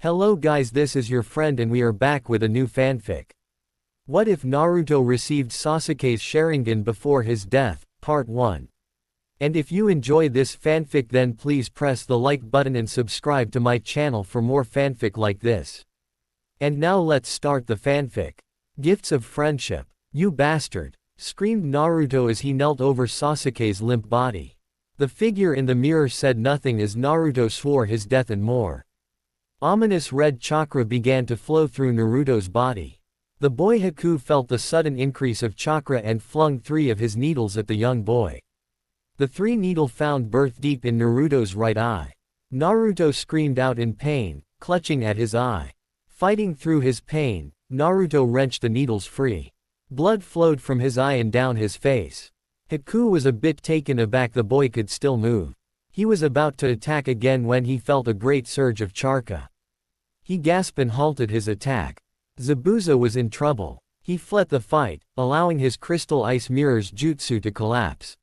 Hello guys, this is your friend and we are back with a new fanfic. What if Naruto received Sasuke's Sharingan before his death, part 1. And if you enjoy this fanfic then please press the like button and subscribe to my channel for more fanfic like this. And now let's start the fanfic. Gifts of friendship. You bastard, screamed Naruto as he knelt over Sasuke's limp body. The figure in the mirror said nothing as Naruto swore his death and more. Ominous red chakra began to flow through Naruto's body. The boy Haku felt the sudden increase of chakra and flung 3 of his needles at the young boy. The 3 needle found birth deep in Naruto's right eye. Naruto screamed out in pain, clutching at his eye. Fighting through his pain, Naruto wrenched the needles free. Blood flowed from his eye and down his face. Haku was a bit taken aback. The boy could still move. He was about to attack again when he felt a great surge of chakra. He gasped and halted his attack. Zabuza was in trouble. He fled the fight, allowing his crystal ice mirror's jutsu to collapse.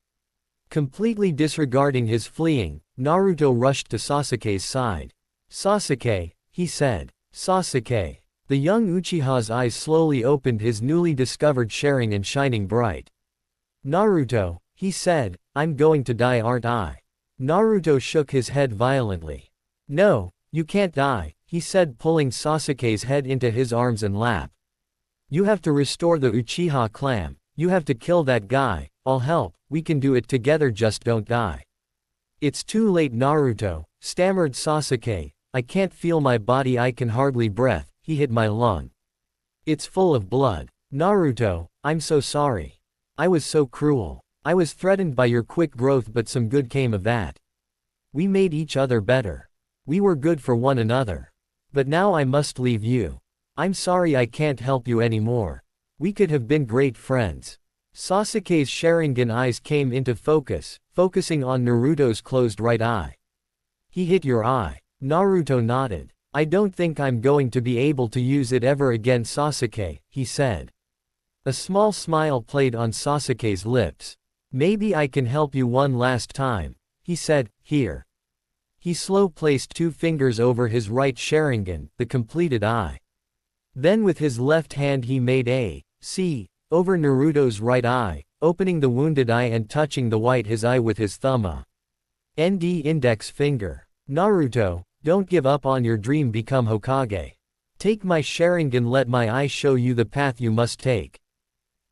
Completely disregarding his fleeing, Naruto rushed to Sasuke's side. "Sasuke," he said. "Sasuke." The young Uchiha's eyes slowly opened, his newly discovered Sharingan shining bright. "Naruto," he said, "I'm going to die, aren't I?" Naruto shook his head violently. "No, you can't die," he said, pulling Sasuke's head into his arms and lap. "You have to restore the Uchiha clan. You have to kill that guy. I'll help, we can do it together, just don't die." "It's too late, Naruto," stammered Sasuke. "I can't feel my body, I can hardly breathe, he hit my lung. It's full of blood." "Naruto, I'm so sorry. I was so cruel. I was threatened by your quick growth, but some good came of that. We made each other better. We were good for one another. But now I must leave you. I'm sorry I can't help you anymore. We could have been great friends." Sasuke's Sharingan eyes came into focus, focusing on Naruto's closed right eye. "He hit your eye." Naruto nodded. "I don't think I'm going to be able to use it ever again, Sasuke," he said. A small smile played on Sasuke's lips. "Maybe I can help you one last time," he said. "Here." He slowly placed 2 fingers over his right Sharingan, the completed eye. Then with his left hand he made a C over Naruto's right eye, opening the wounded eye and touching the white his eye with his thumb and index finger. "Naruto, don't give up on your dream, become Hokage. Take my Sharingan, let my eye show you the path you must take.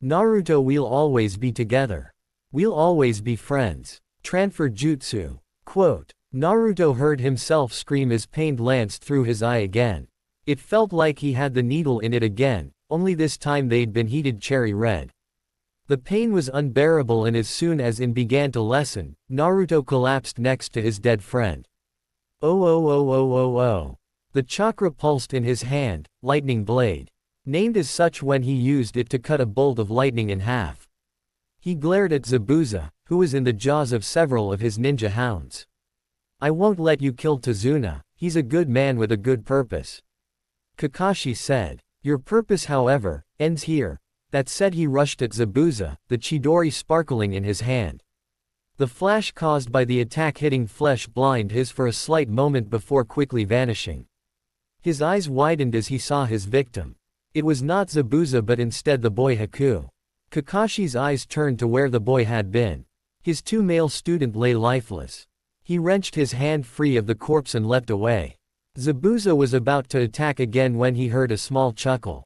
Naruto, we'll always be together. We'll always be friends." Transfer jutsu. Quote. Naruto heard himself scream as pain lanced through his eye again. It felt like he had the needle in it again, only this time they'd been heated cherry red. The pain was unbearable, and as soon as it began to lessen, Naruto collapsed next to his dead friend. Oh. The chakra pulsed in his hand, lightning blade. Named as such when he used it to cut a bolt of lightning in half. He glared at Zabuza, who was in the jaws of several of his ninja hounds. "I won't let you kill Tazuna, he's a good man with a good purpose," Kakashi said. "Your purpose, however, ends here." That said, he rushed at Zabuza, the Chidori sparkling in his hand. The flash caused by the attack hitting flesh blinded his for a slight moment before quickly vanishing. His eyes widened as he saw his victim. It was not Zabuza but instead the boy Haku. Kakashi's eyes turned to where the boy had been. His 2 male students lay lifeless. He wrenched his hand free of the corpse and leapt away. Zabuza was about to attack again when he heard a small chuckle.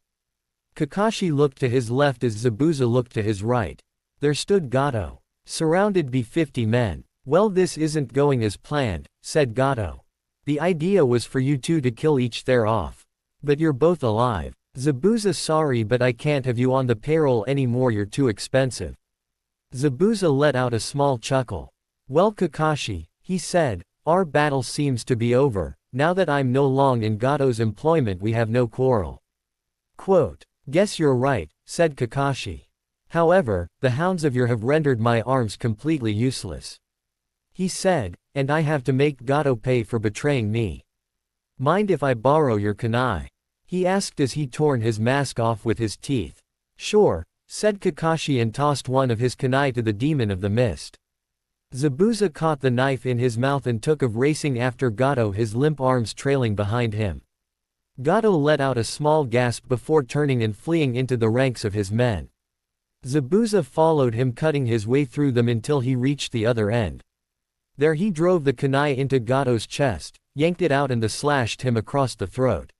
Kakashi looked to his left as Zabuza looked to his right. There stood Gato, surrounded by 50 men. "Well, this isn't going as planned," said Gato. "The idea was for you 2 to kill each there off. But you're both alive." Zabuza, "Sorry, but I can't have you on the payroll anymore, you're too expensive." Zabuza let out a small chuckle. "Well, Kakashi," he said, "our battle seems to be over. Now that I'm no longer in Gato's employment, we have no quarrel." Quote. "Guess you're right," said Kakashi. "However, the hounds of your have rendered my arms completely useless," he said, "and I have to make Gato pay for betraying me. Mind if I borrow your kunai?" he asked as he torn his mask off with his teeth. "Sure," said Kakashi and tossed one of his kunai to the demon of the mist. Zabuza caught the knife in his mouth and took off racing after Gato, his limp arms trailing behind him. Gato let out a small gasp before turning and fleeing into the ranks of his men. Zabuza followed him, cutting his way through them until he reached the other end. There he drove the kunai into Gato's chest, yanked it out and slashed him across the throat.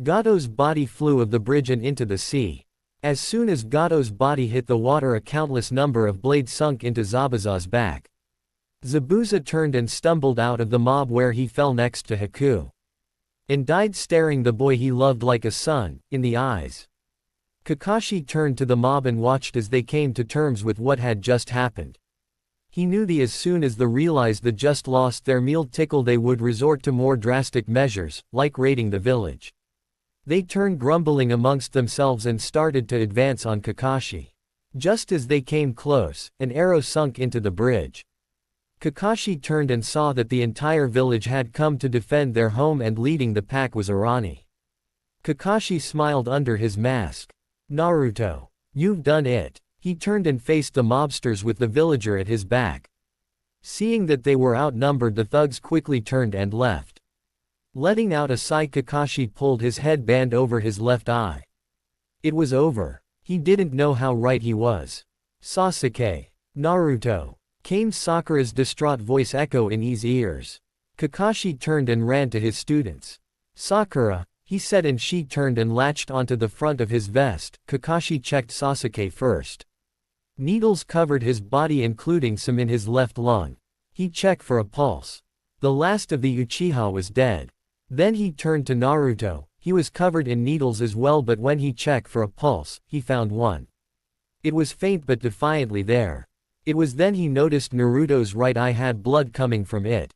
Gato's body flew off the bridge and into the sea. As soon as Gato's body hit the water, a countless number of blades sunk into Zabuza's back. Zabuza turned and stumbled out of the mob, where he fell next to Haku. And died, staring the boy he loved like a son, in the eyes. Kakashi turned to the mob and watched as they came to terms with what had just happened. He knew that as soon as they realized they just lost their meal tickle, they would resort to more drastic measures, like raiding the village. They turned grumbling amongst themselves and started to advance on Kakashi. Just as they came close, an arrow sunk into the bridge. Kakashi turned and saw that the entire village had come to defend their home, and leading the pack was Arani. Kakashi smiled under his mask. Naruto, you've done it. He turned and faced the mobsters with the villager at his back. Seeing that they were outnumbered, the thugs quickly turned and left. Letting out a sigh, Kakashi pulled his headband over his left eye. It was over. He didn't know how right he was. Sasuke. Naruto. Came Sakura's distraught voice echo in his ears. Kakashi turned and ran to his students. Sakura, he said, and she turned and latched onto the front of his vest. Kakashi checked Sasuke first. Needles covered his body, including some in his left lung. He checked for a pulse. The last of the Uchiha was dead. Then he turned to Naruto. He was covered in needles as well, but when he checked for a pulse, he found one. It was faint but defiantly there. It was then he noticed Naruto's right eye had blood coming from it.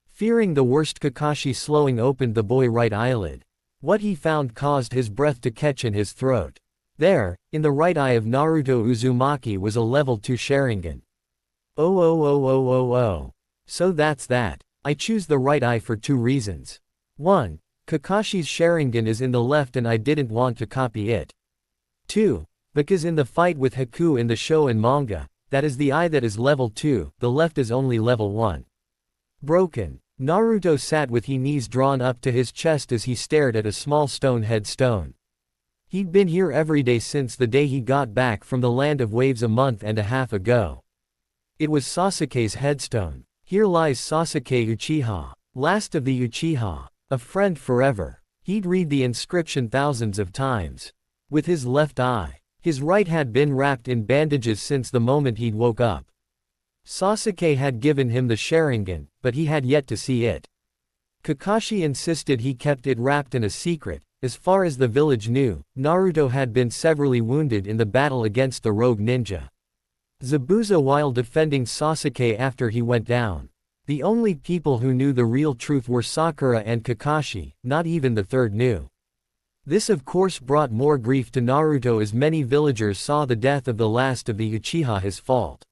Fearing the worst, Kakashi slowing opened the boy's right eyelid. What he found caused his breath to catch in his throat. There, in the right eye of Naruto Uzumaki, was a level 2 Sharingan. Oh. So that's that. I choose the right eye for 2 reasons. 1. Kakashi's Sharingan is in the left and I didn't want to copy it. 2. Because in the fight with Haku in the show and manga, that is the eye that is level 2, the left is only level 1. Broken. Naruto sat with his knees drawn up to his chest as he stared at a small stone headstone. He'd been here every day since the day he got back from the Land of Waves a month and a half ago. It was Sasuke's headstone. Here lies Sasuke Uchiha, last of the Uchiha, a friend forever. He'd read the inscription thousands of times. With his left eye, his right had been wrapped in bandages since the moment he'd woke up. Sasuke had given him the Sharingan, but he had yet to see it. Kakashi insisted he kept it wrapped in a secret. As far as the village knew, Naruto had been severely wounded in the battle against the rogue ninja Zabuza while defending Sasuke after he went down. The only people who knew the real truth were Sakura and Kakashi, not even the third knew. This of course brought more grief to Naruto, as many villagers saw the death of the last of the Uchiha his fault.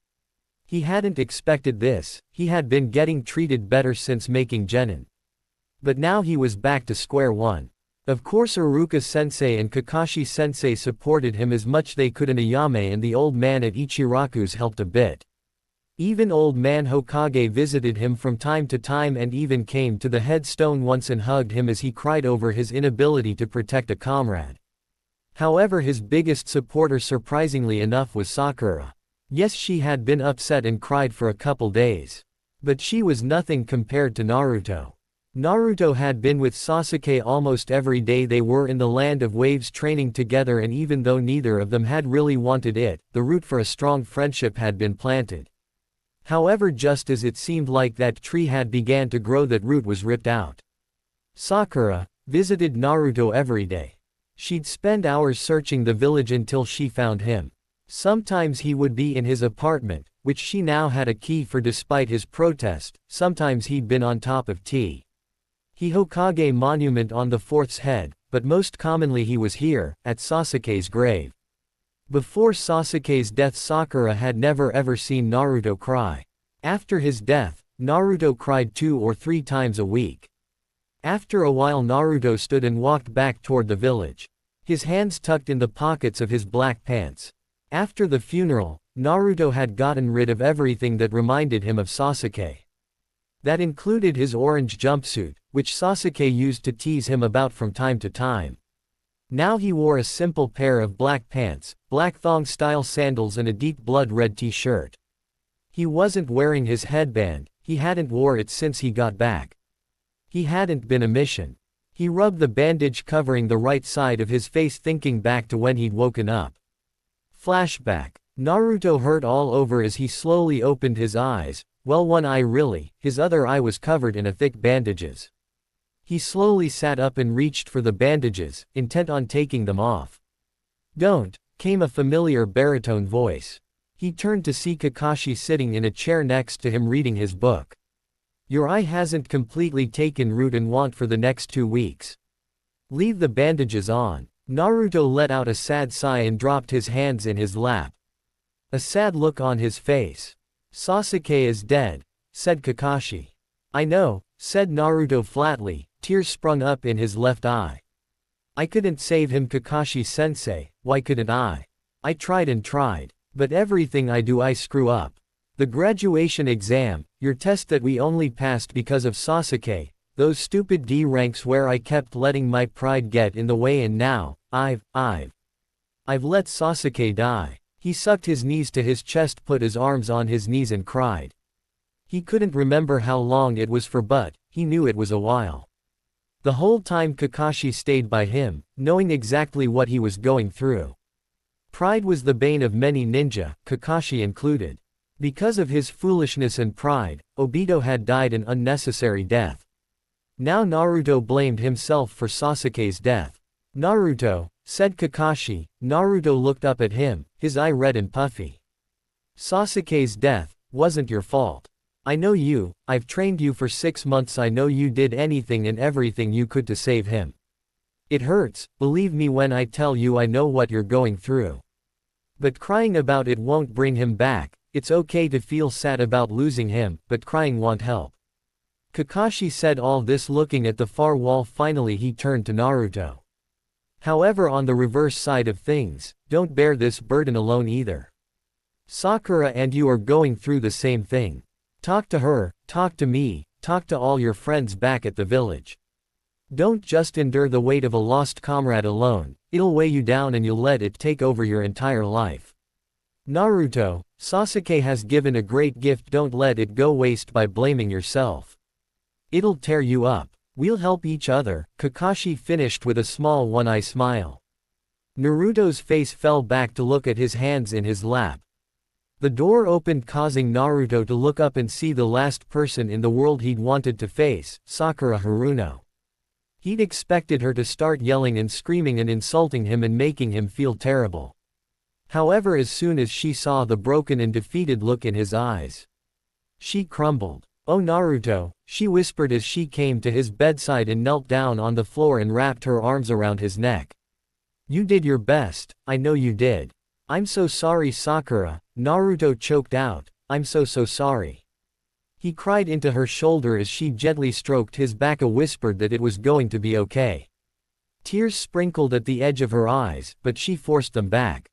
He hadn't expected this. He had been getting treated better since making Genin. But now he was back to square one. Of course Iruka-sensei and Kakashi-sensei supported him as much they could, and Ayame and the old man at Ichiraku's helped a bit. Even old man Hokage visited him from time to time and even came to the headstone once and hugged him as he cried over his inability to protect a comrade. However, his biggest supporter, surprisingly enough, was Sakura. Yes, she had been upset and cried for a couple days. But she was nothing compared to Naruto. Naruto had been with Sasuke almost every day. They were in the Land of Waves training together, and even though neither of them had really wanted it, the root for a strong friendship had been planted. However, just as it seemed like that tree had began to grow, that root was ripped out. Sakura visited Naruto every day. She'd spend hours searching the village until she found him. Sometimes he would be in his apartment, which she now had a key for despite his protest. Sometimes he'd been on top of T. Hokage monument on the fourth's head, but most commonly he was here, at Sasuke's grave. Before Sasuke's death, Sakura had never ever seen Naruto cry. After his death, Naruto cried 2 or 3 times a week. After a while, Naruto stood and walked back toward the village. His hands tucked in the pockets of his black pants. After the funeral, Naruto had gotten rid of everything that reminded him of Sasuke. That included his orange jumpsuit, which Sasuke used to tease him about from time to time. Now he wore a simple pair of black pants, black thong-style sandals and a deep blood-red t-shirt. He wasn't wearing his headband, he hadn't wore it since he got back. He hadn't been a mission. He rubbed the bandage covering the right side of his face thinking back to when he'd woken up. Flashback. Naruto hurt all over as he slowly opened his eyes, well one eye really, his other eye was covered in thick bandages. He slowly sat up and reached for the bandages, intent on taking them off. "Don't," came a familiar baritone voice. He turned to see Kakashi sitting in a chair next to him reading his book. "Your eye hasn't completely taken root and won't for the next 2 weeks. Leave the bandages on." Naruto let out a sad sigh and dropped his hands in his lap. A sad look on his face. "Sasuke is dead," said Kakashi. "I know," said Naruto flatly, tears sprung up in his left eye. "I couldn't save him, Kakashi-sensei, why couldn't I? I tried and tried. But everything I do I screw up. The graduation exam, your test that we only passed because of Sasuke, those stupid D ranks where I kept letting my pride get in the way and now, I've let Sasuke die." He sucked his knees to his chest, put his arms on his knees and cried. He couldn't remember how long it was for but, he knew it was a while. The whole time Kakashi stayed by him, knowing exactly what he was going through. Pride was the bane of many ninja, Kakashi included. Because of his foolishness and pride, Obito had died an unnecessary death. Now Naruto blamed himself for Sasuke's death. "Naruto," said Kakashi. Naruto looked up at him, his eye red and puffy. "Sasuke's death wasn't your fault. I know you, I've trained you for 6 months, I know you did anything and everything you could to save him. It hurts, believe me when I tell you I know what you're going through. But crying about it won't bring him back. It's okay to feel sad about losing him, but crying won't help." Kakashi said all this looking at the far wall. Finally he turned to Naruto. "However, on the reverse side of things, don't bear this burden alone either. Sakura and you are going through the same thing. Talk to her, talk to me, talk to all your friends back at the village. Don't just endure the weight of a lost comrade alone, it'll weigh you down and you'll let it take over your entire life. Naruto, Sasuke has given a great gift, don't let it go waste by blaming yourself. It'll tear you up. We'll help each other," Kakashi finished with a small one-eye smile. Naruto's face fell back to look at his hands in his lap. The door opened, causing Naruto to look up and see the last person in the world he'd wanted to face, Sakura Haruno. He'd expected her to start yelling and screaming and insulting him and making him feel terrible. However, as soon as she saw the broken and defeated look in his eyes, she crumbled. "Oh Naruto," she whispered as she came to his bedside and knelt down on the floor and wrapped her arms around his neck. "You did your best, I know you did. I'm so sorry Sakura," Naruto choked out, "I'm so sorry." He cried into her shoulder as she gently stroked his back and whispered that it was going to be okay. Tears sprinkled at the edge of her eyes, but she forced them back.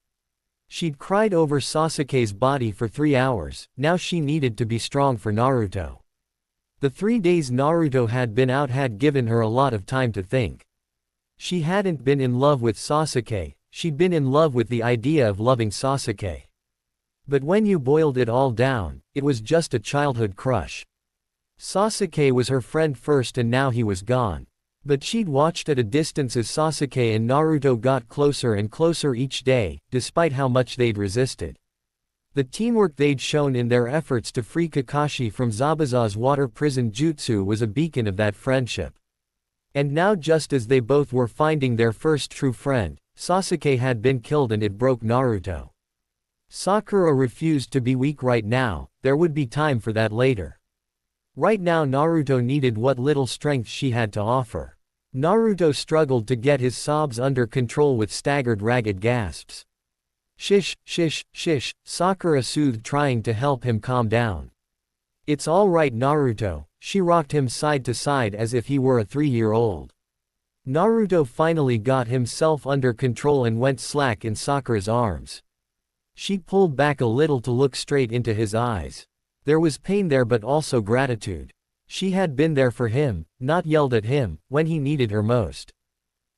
She'd cried over Sasuke's body for 3 hours, now she needed to be strong for Naruto. The 3 days Naruto had been out had given her a lot of time to think. She hadn't been in love with Sasuke, she'd been in love with the idea of loving Sasuke. But when you boiled it all down, it was just a childhood crush. Sasuke was her friend first and now he was gone. But she'd watched at a distance as Sasuke and Naruto got closer and closer each day, despite how much they'd resisted. The teamwork they'd shown in their efforts to free Kakashi from Zabuza's water prison jutsu was a beacon of that friendship. And now, just as they both were finding their first true friend, Sasuke had been killed and it broke Naruto. Sakura refused to be weak right now, there would be time for that later. Right now Naruto needed what little strength she had to offer. Naruto struggled to get his sobs under control with staggered ragged gasps. "Shish, shish, shish," Sakura soothed, trying to help him calm down. "It's all right Naruto," she rocked him side to side as if he were a 3-year-old. Naruto finally got himself under control and went slack in Sakura's arms. She pulled back a little to look straight into his eyes. There was pain there but also gratitude. She had been there for him, not yelled at him, when he needed her most.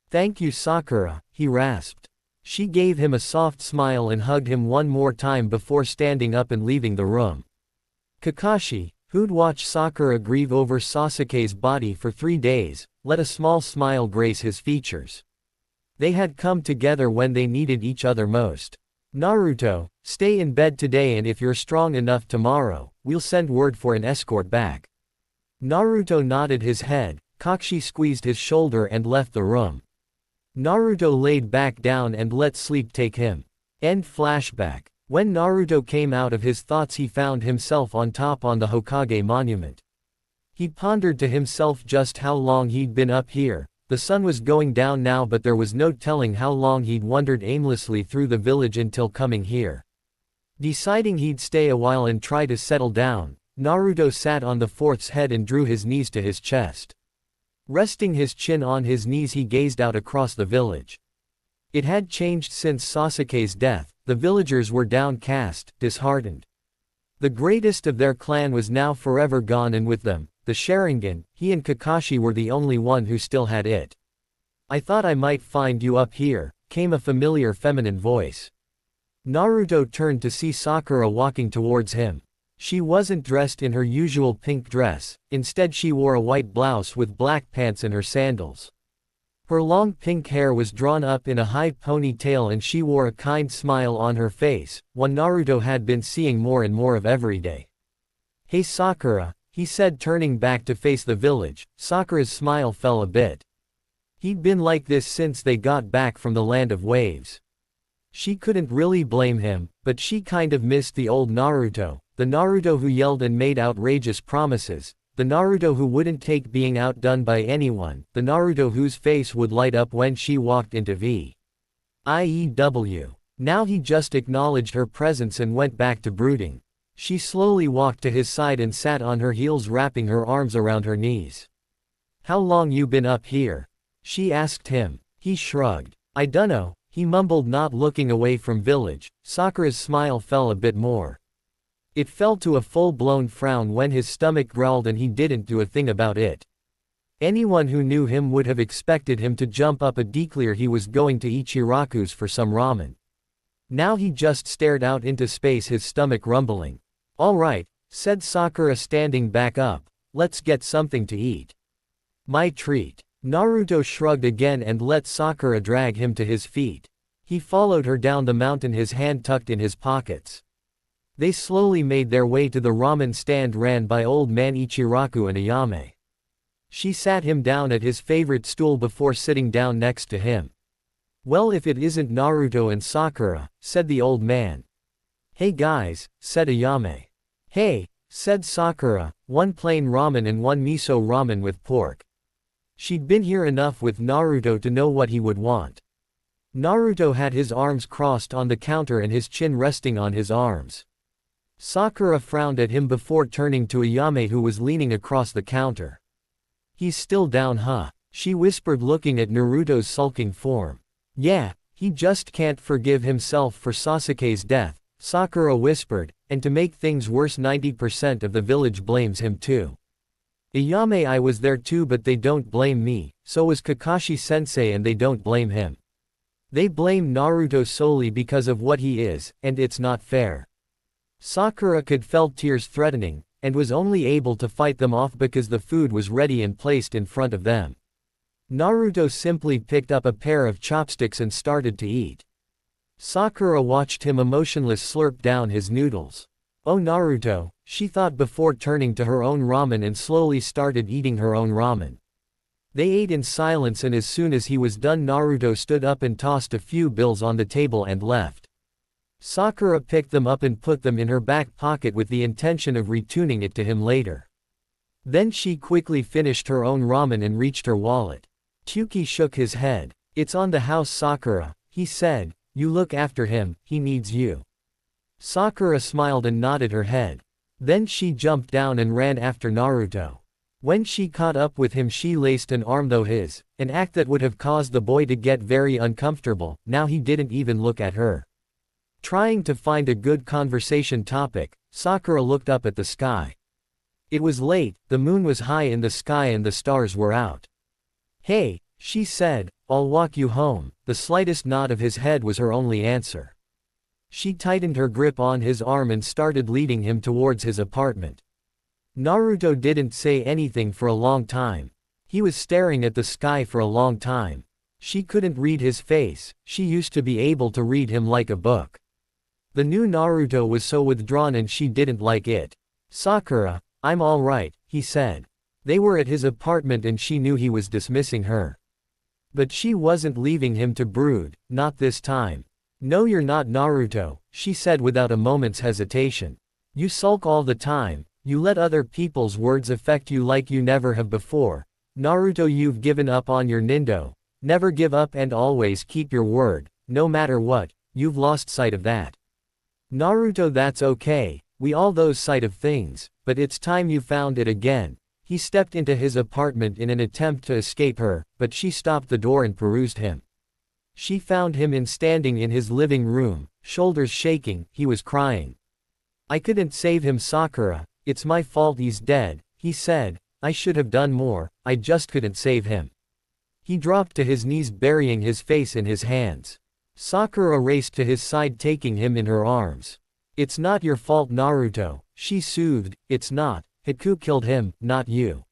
"Thank you, Sakura," he rasped. She gave him a soft smile and hugged him one more time before standing up and leaving the room. Kakashi, who'd watched Sakura grieve over Sasuke's body for 3 days, let a small smile grace his features. They had come together when they needed each other most. "Naruto, stay in bed today, and if you're strong enough tomorrow, we'll send word for an escort back." Naruto nodded his head. Kakashi squeezed his shoulder and left the room. Naruto laid back down and let sleep take him. End flashback. When Naruto came out of his thoughts, he found himself on top on the Hokage monument. He pondered to himself just how long he'd been up here. The sun was going down now, but there was no telling how long he'd wandered aimlessly through the village until coming here. Deciding he'd stay a while and try to settle down, Naruto sat on the fourth's head and drew his knees to his chest. Resting his chin on his knees, he gazed out across the village. It had changed since Sasuke's death. The villagers were downcast, disheartened. The greatest of their clan was now forever gone, and with them, the Sharingan. He and Kakashi were the only one who still had it. "I thought I might find you up here," came a familiar feminine voice. Naruto turned to see Sakura walking towards him. She wasn't dressed in her usual pink dress, instead she wore a white blouse with black pants and her sandals. Her long pink hair was drawn up in a high ponytail and she wore a kind smile on her face, one Naruto had been seeing more and more of every day. "Hey Sakura," he said, turning back to face the village. Sakura's smile fell a bit. He'd been like this since they got back from the land of waves. She couldn't really blame him, but she kind of missed the old Naruto, the Naruto who yelled and made outrageous promises, the Naruto who wouldn't take being outdone by anyone, the Naruto whose face would light up when she walked into VIEW. Now he just acknowledged her presence and went back to brooding. She slowly walked to his side and sat on her heels, wrapping her arms around her knees. "How long you been up here?" she asked him. He shrugged. "I dunno," he mumbled, not looking away from village. Sakura's smile fell a bit more. It fell to a full-blown frown when his stomach growled and he didn't do a thing about it. Anyone who knew him would have expected him to jump up a declare he was going to Ichiraku's for some ramen. Now he just stared out into space, his stomach rumbling. "All right," said Sakura, standing back up. "Let's get something to eat." "My treat." Naruto shrugged again and let Sakura drag him to his feet. He followed her down the mountain, his hand tucked in his pockets. They slowly made their way to the ramen stand ran by old man Ichiraku and Ayame. She sat him down at his favorite stool before sitting down next to him. "Well, if it isn't Naruto and Sakura," said the old man. "Hey guys," said Ayame. "Hey," said Sakura, "one plain ramen and one miso ramen with pork." She'd been here enough with Naruto to know what he would want. Naruto had his arms crossed on the counter and his chin resting on his arms. Sakura frowned at him before turning to Ayame, who was leaning across the counter. "He's still down, huh?" she whispered, looking at Naruto's sulking form. "Yeah, he just can't forgive himself for Sasuke's death," Sakura whispered, "and to make things worse, 90% of the village blames him too." "Ayame, I was there too, but they don't blame me, so was Kakashi-sensei, and they don't blame him. They blame Naruto solely because of what he is, and it's not fair." Sakura could feel tears threatening, and was only able to fight them off because the food was ready and placed in front of them. Naruto simply picked up a pair of chopsticks and started to eat. Sakura watched him emotionless slurp down his noodles. "Oh Naruto," she thought before turning to her own ramen and slowly started eating her own ramen. They ate in silence, and as soon as he was done, Naruto stood up and tossed a few bills on the table and left. Sakura picked them up and put them in her back pocket with the intention of returning it to him later. Then she quickly finished her own ramen and reached her wallet. Chuki shook his head. "It's on the house, Sakura," he said. "You look after him, he needs you." Sakura smiled and nodded her head. Then she jumped down and ran after Naruto. When she caught up with him, she laced an arm through his, an act that would have caused the boy to get very uncomfortable. Now he didn't even look at her. Trying to find a good conversation topic, Sakura looked up at the sky. It was late, the moon was high in the sky and the stars were out. "Hey," she said, "I'll walk you home." The slightest nod of his head was her only answer. She tightened her grip on his arm and started leading him towards his apartment. Naruto didn't say anything for a long time. He was staring at the sky for a long time. She couldn't read his face, she used to be able to read him like a book. The new Naruto was so withdrawn and she didn't like it. "Sakura, I'm all right," he said. They were at his apartment and she knew he was dismissing her. But she wasn't leaving him to brood, not this time. "No, you're not Naruto," she said without a moment's hesitation. "You sulk all the time, you let other people's words affect you like you never have before. Naruto, you've given up on your Nindo. Never give up and always keep your word, no matter what, you've lost sight of that. Naruto, that's okay, we all lose sight of things, but it's time you found it again." He stepped into his apartment in an attempt to escape her, but she stopped the door and perused him. She found him standing in his living room, shoulders shaking, he was crying. "I couldn't save him, Sakura, it's my fault he's dead," he said. "I should have done more, I just couldn't save him." He dropped to his knees, burying his face in his hands. Sakura raced to his side, taking him in her arms. "It's not your fault, Naruto," she soothed, "it's not. Haku killed him, not you."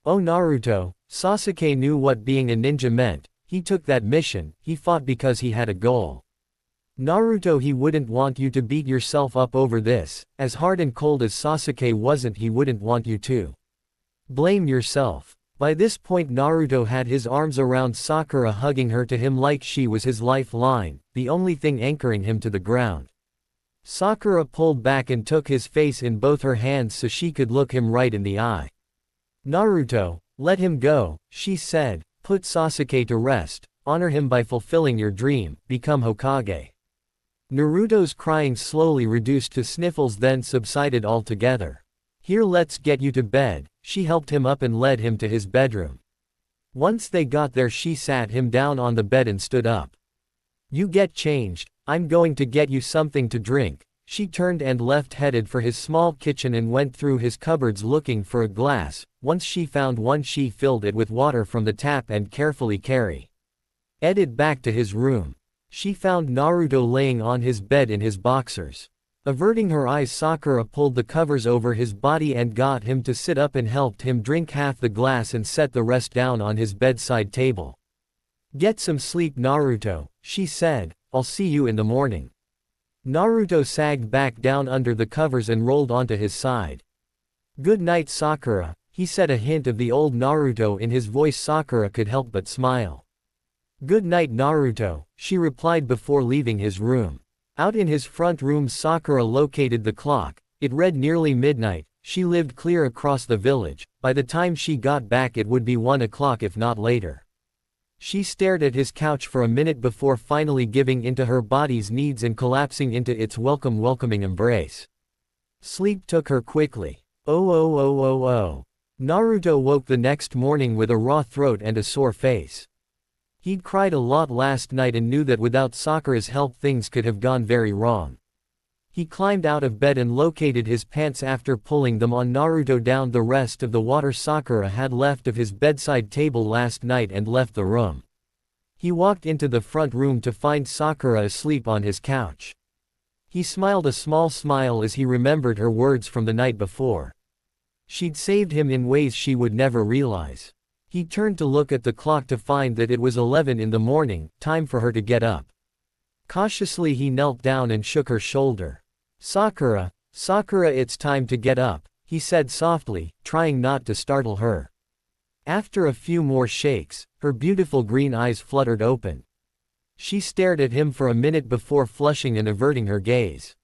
"Oh Naruto," Sasuke knew what being a ninja meant. He took that mission, he fought because he had a goal. "Naruto, he wouldn't want you to beat yourself up over this, as hard and cold as Sasuke wasn't, he wouldn't want you to blame yourself." By this point Naruto had his arms around Sakura, hugging her to him like she was his lifeline, the only thing anchoring him to the ground. Sakura pulled back and took his face in both her hands so she could look him right in the eye. "Naruto, let him go," she said, "put Sasuke to rest, honor him by fulfilling your dream, become Hokage." Naruto's crying slowly reduced to sniffles, then subsided altogether. "Here, let's get you to bed." She helped him up and led him to his bedroom. Once they got there, she sat him down on the bed and stood up. "You get changed, I'm going to get you something to drink." She turned and left, headed for his small kitchen and went through his cupboards looking for a glass. Once she found one, she filled it with water from the tap and carefully carried it back to his room. She found Naruto laying on his bed in his boxers. Averting her eyes, Sakura pulled the covers over his body and got him to sit up and helped him drink half the glass and set the rest down on his bedside table. "Get some sleep, Naruto," she said, "I'll see you in the morning." Naruto sagged back down under the covers and rolled onto his side. "Good night, Sakura," he said, a hint of the old Naruto in his voice. Sakura could help but smile. "Good night, Naruto," she replied before leaving his room. Out in his front room, Sakura located the clock. It read nearly midnight. She lived clear across the village. By the time she got back it would be 1 o'clock if not later. She stared at his couch for a minute before finally giving into her body's needs and collapsing into its welcoming embrace. Sleep took her quickly. Oh. Naruto woke the next morning with a raw throat and a sore face. He'd cried a lot last night and knew that without Sakura's help things could have gone very wrong. He climbed out of bed and located his pants. After pulling them on, Naruto downed the rest of the water Sakura had left of his bedside table last night and left the room. He walked into the front room to find Sakura asleep on his couch. He smiled a small smile as he remembered her words from the night before. She'd saved him in ways she would never realize. He turned to look at the clock to find that it was 11 in the morning, time for her to get up. Cautiously he knelt down and shook her shoulder. Sakura, it's time to get up," he said softly, trying not to startle her. After a few more shakes, her beautiful green eyes fluttered open. She stared at him for a minute before flushing and averting her gaze.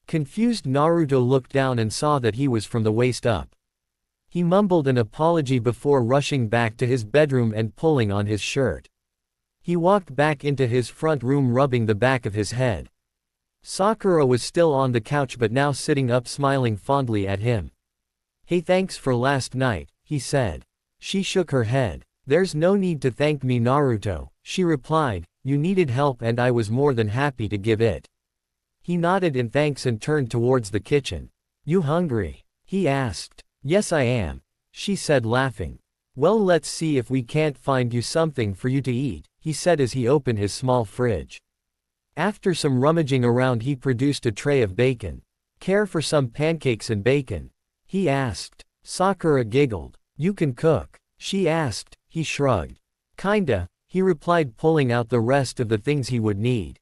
Confused, Naruto looked down and saw that he was from the waist up. He mumbled an apology before rushing back to his bedroom and pulling on his shirt. He walked back into his front room, rubbing the back of his head. Sakura was still on the couch but now sitting up, smiling fondly at him. "Hey, thanks for last night," he said. She shook her head. "There's no need to thank me, Naruto," she replied. "You needed help and I was more than happy to give it." He nodded in thanks and turned towards the kitchen. "You hungry?" he asked. Yes I am, she said laughing. Well let's see if we can't find you something for you to eat, he said as he opened his small fridge. After some rummaging around he produced a tray of bacon. Care for some pancakes and bacon? He asked. Sakura giggled. You can cook? She asked. He shrugged. Kinda, he replied pulling out the rest of the things he would need.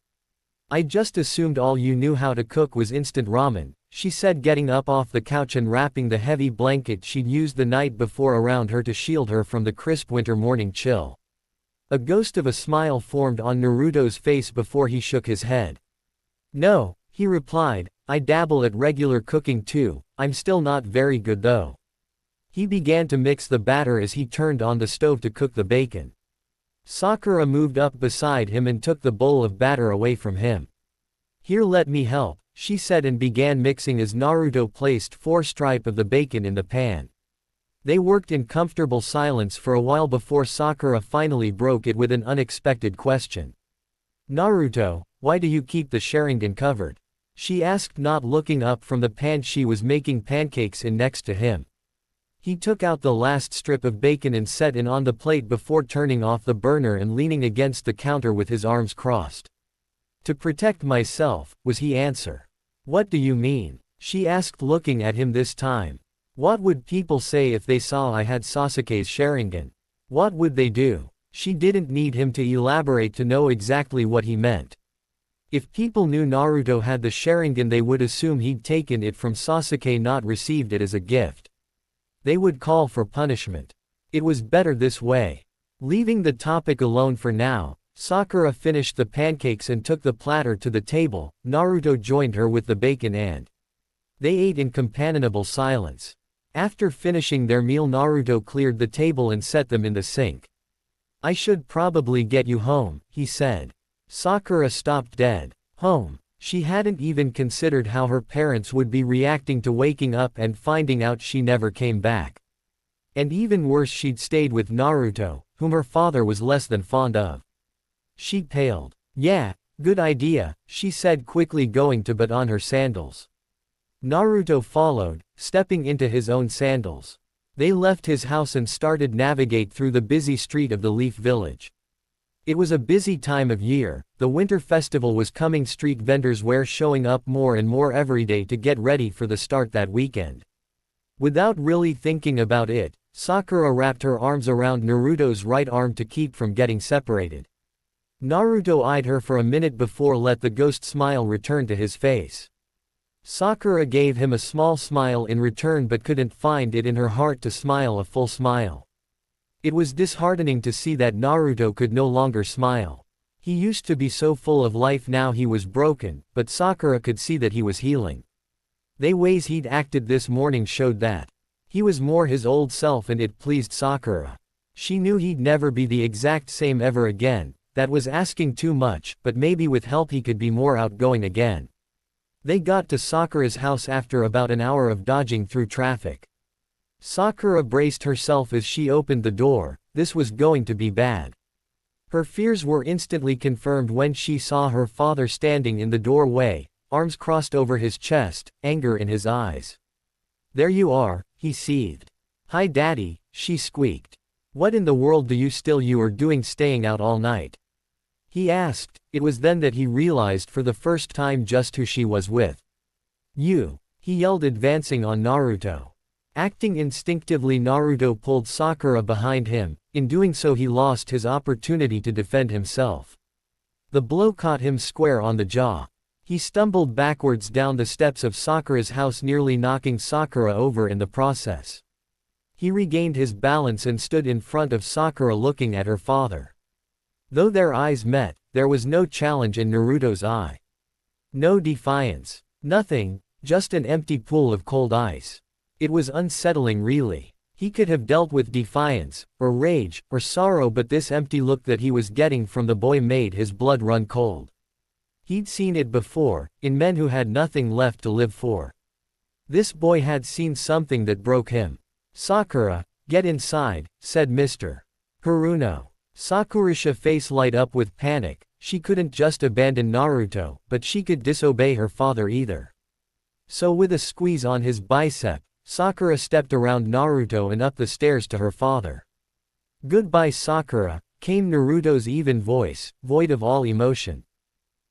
I just assumed all you knew how to cook was instant ramen, she said getting up off the couch and wrapping the heavy blanket she'd used the night before around her to shield her from the crisp winter morning chill. A ghost of a smile formed on Naruto's face before he shook his head. No, he replied, I dabble at regular cooking too, I'm still not very good though. He began to mix the batter as he turned on the stove to cook the bacon. Sakura moved up beside him and took the bowl of batter away from him. Here let me help, she said and began mixing as Naruto placed 4 strips of the bacon in the pan. They worked in comfortable silence for a while before Sakura finally broke it with an unexpected question. Naruto, why do you keep the Sharingan covered? She asked not looking up from the pan she was making pancakes in next to him. He took out the last strip of bacon and set it on the plate before turning off the burner and leaning against the counter with his arms crossed. To protect myself, was his answer. What do you mean? She asked looking at him this time. What would people say if they saw I had Sasuke's Sharingan? What would they do? She didn't need him to elaborate to know exactly what he meant. If people knew Naruto had the Sharingan they would assume he'd taken it from Sasuke, not received it as a gift. They would call for punishment. It was better this way. Leaving the topic alone for now, Sakura finished the pancakes and took the platter to the table. Naruto joined her with the bacon and they ate in companionable silence. After finishing their meal Naruto cleared the table and set them in the sink. I should probably get you home, he said. Sakura stopped dead. Home. She hadn't even considered how her parents would be reacting to waking up and finding out she never came back. And even worse, she'd stayed with Naruto, whom her father was less than fond of. She paled. Yeah, good idea, she said quickly going to put on her sandals. Naruto followed, stepping into his own sandals. They left his house and started navigate through the busy street of the Leaf Village. It was a busy time of year, the winter festival was coming, street vendors were showing up more and more every day to get ready for the start that weekend. Without really thinking about it, Sakura wrapped her arms around Naruto's right arm to keep from getting separated. Naruto eyed her for a minute before let the ghost smile return to his face. Sakura gave him a small smile in return but couldn't find it in her heart to smile a full smile. It was disheartening to see that Naruto could no longer smile. He used to be so full of life, now he was broken, but Sakura could see that he was healing. The ways he'd acted this morning showed that he was more his old self, and it pleased Sakura. She knew he'd never be the exact same ever again, that was asking too much, but maybe with help he could be more outgoing again. They got to Sakura's house after about an hour of dodging through traffic. Sakura braced herself as she opened the door. This was going to be bad. Her fears were instantly confirmed when she saw her father standing in the doorway, arms crossed over his chest, anger in his eyes. There you are, he seethed. Hi daddy, she squeaked. What in the world do you are doing staying out all night? He asked. It was then that he realized for the first time just who she was with. You, he yelled, advancing on Naruto. Acting instinctively, Naruto pulled Sakura behind him. In doing so he lost his opportunity to defend himself. The blow caught him square on the jaw. He stumbled backwards down the steps of Sakura's house, nearly knocking Sakura over in the process. He regained his balance and stood in front of Sakura looking at her father. Though their eyes met, there was no challenge in Naruto's eye. No defiance. Nothing, just an empty pool of cold ice. It was unsettling, really. He could have dealt with defiance, or rage, or sorrow, but this empty look that he was getting from the boy made his blood run cold. He'd seen it before, in men who had nothing left to live for. This boy had seen something that broke him. Sakura, get inside, said Mr. Haruno. Sakura's face light up with panic. She couldn't just abandon Naruto, but she could disobey her father either. So with a squeeze on his bicep, Sakura stepped around Naruto and up the stairs to her father. "Goodbye Sakura," came Naruto's even voice, void of all emotion.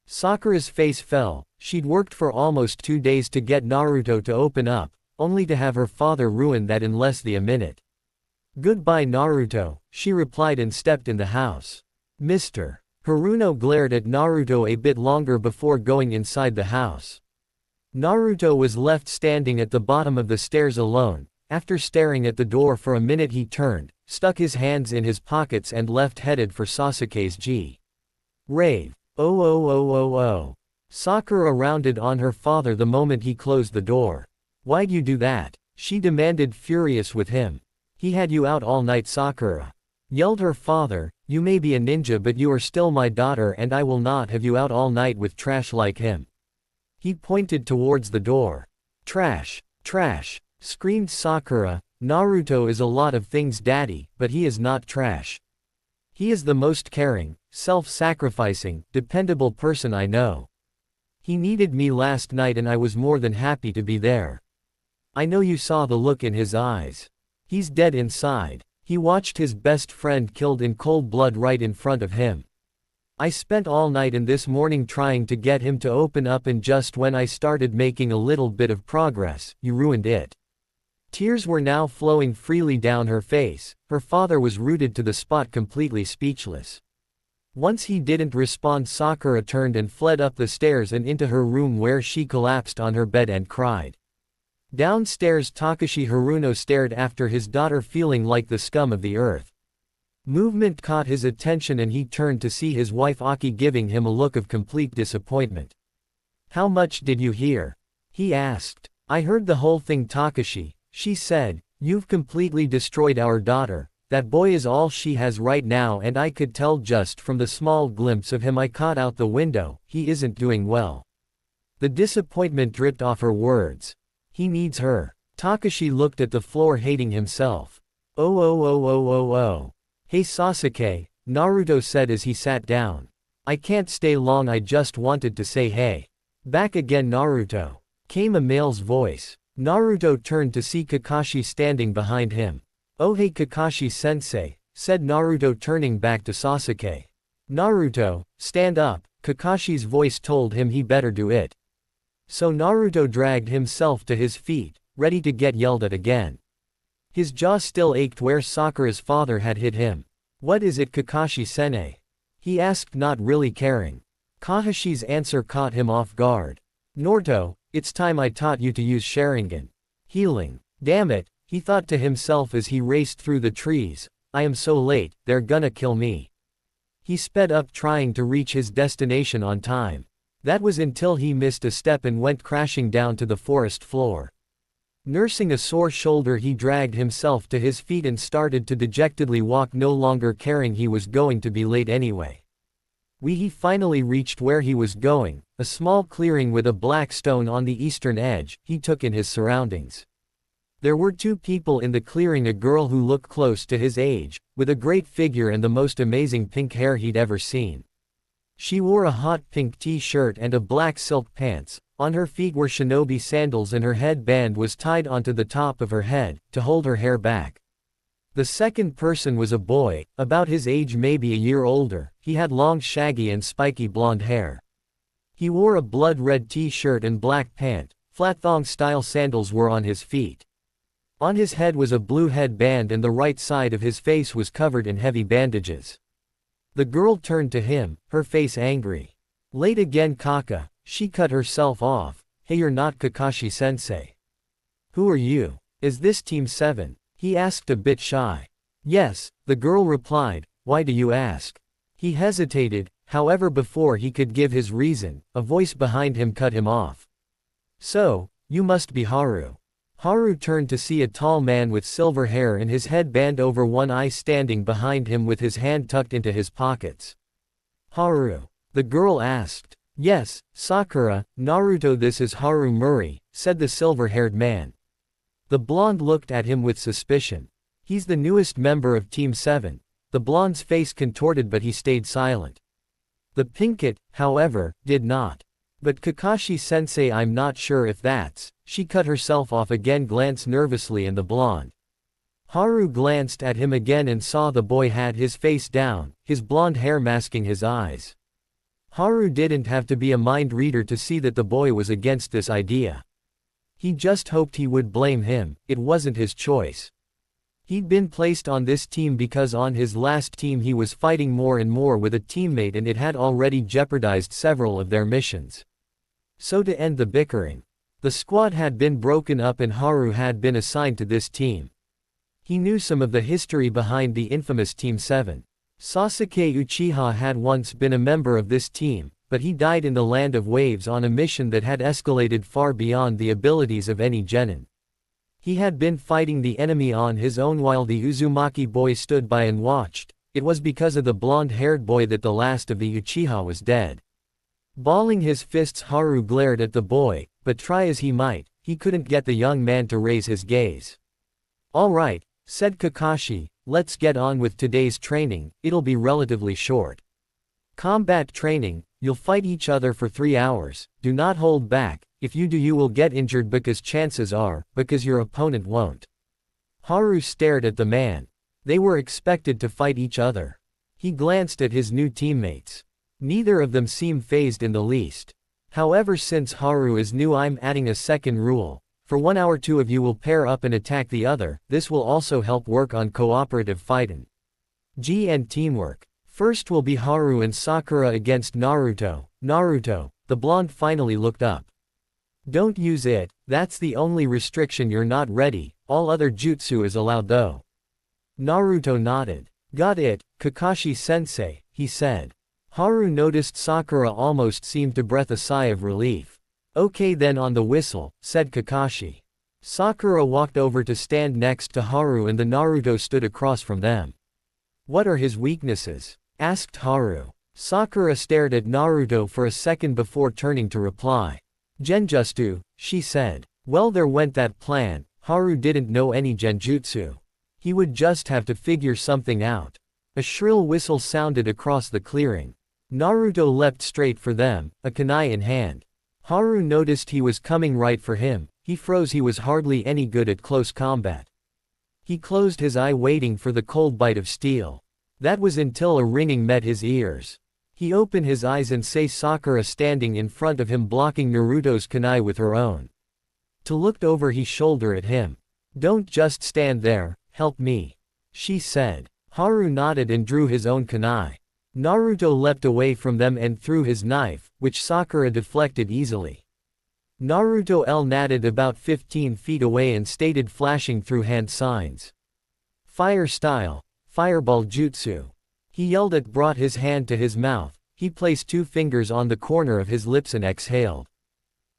Sakura's face fell. She'd worked for almost 2 days to get Naruto to open up, only to have her father ruin that in less than a minute. "Goodbye Naruto," she replied and stepped in the house. "Mr. Haruno glared at Naruto a bit longer before going inside the house. Naruto was left standing at the bottom of the stairs alone. After staring at the door for a minute he turned, stuck his hands in his pockets and left headed for Sasuke's rave. Oh oh oh oh oh. Sakura rounded on her father the moment he closed the door. "Why'd you do that?" she demanded, furious with him. "He had you out all night Sakura," yelled her father. "You may be a ninja but you are still my daughter and I will not have you out all night with trash like him." He pointed towards the door. "Trash, trash," screamed Sakura. "Naruto is a lot of things daddy, but he is not trash. He is the most caring, self-sacrificing, dependable person I know. He needed me last night and I was more than happy to be there. I know you saw the look in his eyes. He's dead inside. He watched his best friend killed in cold blood right in front of him. I spent all night and this morning trying to get him to open up and just when I started making a little bit of progress, you ruined it." Tears were now flowing freely down her face. Her father was rooted to the spot, completely speechless. Once he didn't respond, Sakura turned and fled up the stairs and into her room where she collapsed on her bed and cried. Downstairs Takashi Haruno stared after his daughter feeling like the scum of the earth. Movement caught his attention and he turned to see his wife Aki giving him a look of complete disappointment. "How much did you hear?" he asked. "I heard the whole thing Takashi," she said. "You've completely destroyed our daughter. That boy is all she has right now and I could tell just from the small glimpse of him I caught out the window, he isn't doing well." The disappointment dripped off her words. "He needs her." Takashi looked at the floor, hating himself. "Oh oh oh oh oh oh. Hey Sasuke," Naruto said as he sat down. "I can't stay long, I just wanted to say hey." "Back again Naruto," came a male's voice. Naruto turned to see Kakashi standing behind him. "Oh hey Kakashi-sensei," said Naruto turning back to Sasuke. "Naruto, stand up," Kakashi's voice told him he better do it. So Naruto dragged himself to his feet, ready to get yelled at again. His jaw still ached where Sakura's father had hit him. "What is it Kakashi-sensei?" he asked, not really caring. Kakashi's answer caught him off guard. "Naruto, it's time I taught you to use Sharingan. Healing. Damn it," he thought to himself as he raced through the trees. "I am so late, they're gonna kill me." He sped up trying to reach his destination on time. That was until he missed a step and went crashing down to the forest floor. Nursing a sore shoulder, he dragged himself to his feet and started to dejectedly walk, no longer caring he was going to be late anyway. He finally reached where he was going, a small clearing with a black stone on the eastern edge. He took in his surroundings. There were 2 people in the clearing, a girl who looked close to his age, with a great figure and the most amazing pink hair he'd ever seen. She wore a hot pink t-shirt and a black silk pants. On her feet were shinobi sandals and her headband was tied onto the top of her head, to hold her hair back. The second person was a boy, about his age, maybe a year older. He had long shaggy and spiky blonde hair. He wore a blood-red t-shirt and black pant. Flat thong-style sandals were on his feet. On his head was a blue headband and the right side of his face was covered in heavy bandages. The girl turned to him, her face angry. "Late again Kaka," she cut herself off. "Hey, you're not Kakashi-sensei. Who are you? Is this Team 7? He asked, a bit shy. "Yes," the girl replied. "Why do you ask?" He hesitated, however before he could give his reason, a voice behind him cut him off. "So, you must be Haru." Haru turned to see a tall man with silver hair and his headband over one eye standing behind him with his hand tucked into his pockets. "Haru?" the girl asked. "Yes, Sakura, Naruto, this is Haru Murray," said the silver-haired man. The blonde looked at him with suspicion. "He's the newest member of Team 7. The blonde's face contorted but he stayed silent. The pinkett, however, did not. But Kakashi-sensei, I'm not sure if that's. She cut herself off again, glanced nervously, and the blonde Haru glanced at him again and saw the boy had his face down, his blonde hair masking his eyes. Haru didn't have to be a mind reader to see that the boy was against this idea. He just hoped he would blame him. It wasn't his choice. He'd been placed on this team because on his last team he was fighting more and more with a teammate and it had already jeopardized several of their missions. So to end the bickering, the squad had been broken up and Haru had been assigned to this team. He knew some of the history behind the infamous Team 7. Sasuke Uchiha had once been a member of this team, but he died in the Land of Waves on a mission that had escalated far beyond the abilities of any genin. He had been fighting the enemy on his own while the Uzumaki boy stood by and watched. It was because of the blonde-haired boy that the last of the Uchiha was dead. Balling his fists, Haru glared at the boy, but try as he might, he couldn't get the young man to raise his gaze. "All right," said Kakashi, "let's get on with today's training, it'll be relatively short. Combat training, you'll fight each other for 3 hours, do not hold back, if you do you will get injured because your opponent won't." Haru stared at the man. They were expected to fight each other. He glanced at his new teammates. Neither of them seemed fazed in the least. "However, since Haru is new, I'm adding a second rule. For 1 hour 2 of you will pair up and attack the other, this will also help work on cooperative fighting and teamwork. First will be Haru and Sakura against Naruto." "Naruto," the blonde finally looked up. "Don't use it, that's the only restriction, you're not ready, all other jutsu is allowed though." Naruto nodded. "Got it, Kakashi-sensei," he said. Haru noticed Sakura almost seemed to breathe a sigh of relief. "Okay then, on the whistle," said Kakashi. Sakura walked over to stand next to Haru and the Naruto stood across from them. "What are his weaknesses?" asked Haru. Sakura stared at Naruto for a second before turning to reply. "Genjutsu," she said. Well, there went that plan. Haru didn't know any genjutsu. He would just have to figure something out. A shrill whistle sounded across the clearing. Naruto leapt straight for them, a kunai in hand. Haru noticed he was coming right for him. He froze. He was hardly any good at close combat. He closed his eye waiting for the cold bite of steel. That was until a ringing met his ears. He opened his eyes and saw Sakura standing in front of him blocking Naruto's kunai with her own. To looked over his shoulder at him. "Don't just stand there, help me," she said. Haru nodded and drew his own kunai. Naruto leapt away from them and threw his knife, which Sakura deflected easily. Naruto nodded about 15 feet away and stated, flashing through hand signs. "Fire style, fireball jutsu." He yelled it, brought his hand to his mouth. He placed 2 fingers on the corner of his lips and exhaled.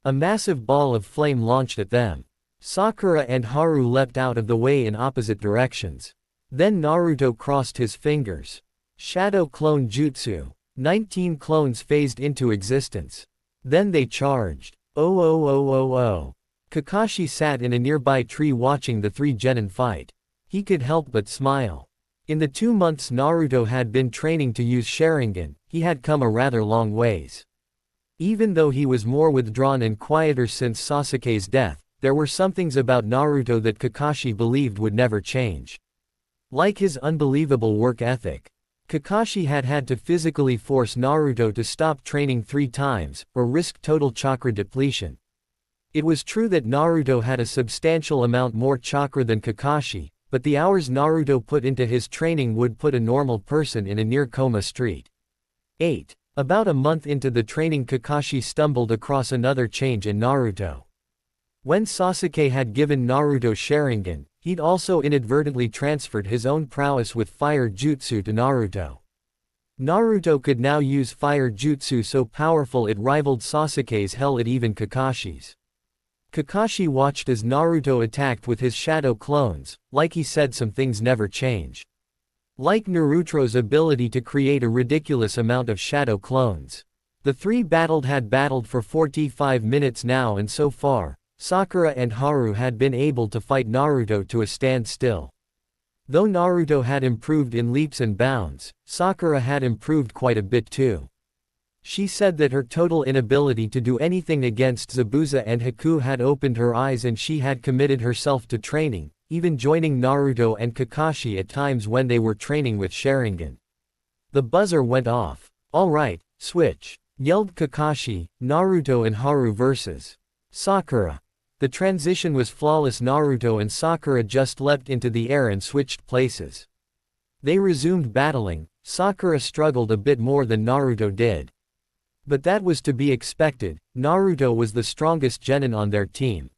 A massive ball of flame launched at them. Sakura and Haru leapt out of the way in opposite directions. Then Naruto crossed his fingers. Shadow clone jutsu. 19 clones phased into existence. Then they charged. Oh oh oh oh oh. Kakashi sat in a nearby tree watching the 3 genin fight. He could help but smile. In the 2 months Naruto had been training to use Sharingan, he had come a rather long ways. Even though he was more withdrawn and quieter since Sasuke's death, there were some things about Naruto that Kakashi believed would never change. Like his unbelievable work ethic. Kakashi had had to physically force Naruto to stop training 3 times, or risk total chakra depletion. It was true that Naruto had a substantial amount more chakra than Kakashi, but the hours Naruto put into his training would put a normal person in a near-coma state. 8. About a month into the training, Kakashi stumbled across another change in Naruto. When Sasuke had given Naruto Sharingan, he'd also inadvertently transferred his own prowess with fire jutsu to Naruto. Naruto could now use fire jutsu so powerful it rivaled Sasuke's, hell it even Kakashi's. Kakashi watched as Naruto attacked with his shadow clones. Like he said, some things never change. Like Naruto's ability to create a ridiculous amount of shadow clones. The 3 had battled for 45 minutes now, and so far, Sakura and Haru had been able to fight Naruto to a standstill. Though Naruto had improved in leaps and bounds, Sakura had improved quite a bit too. She said that her total inability to do anything against Zabuza and Haku had opened her eyes and she had committed herself to training, even joining Naruto and Kakashi at times when they were training with Sharingan. The buzzer went off. "Alright, switch," yelled Kakashi. Naruto and Haru vs. Sakura. The transition was flawless. Naruto and Sakura just leapt into the air and switched places. They resumed battling. Sakura struggled a bit more than Naruto did. But that was to be expected. Naruto was the strongest genin on their team.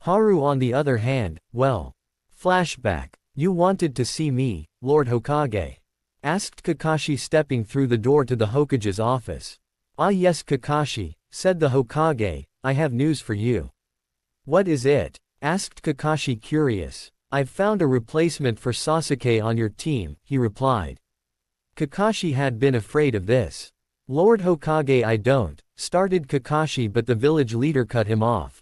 Haru on the other hand, well. Flashback. "You wanted to see me, Lord Hokage?" asked Kakashi stepping through the door to the Hokage's office. "Ah yes Kakashi," said the Hokage, "I have news for you." "What is it?" asked Kakashi curious. "I've found a replacement for Sasuke on your team," he replied. Kakashi had been afraid of this. "Lord Hokage, I don't," started Kakashi, but the village leader cut him off.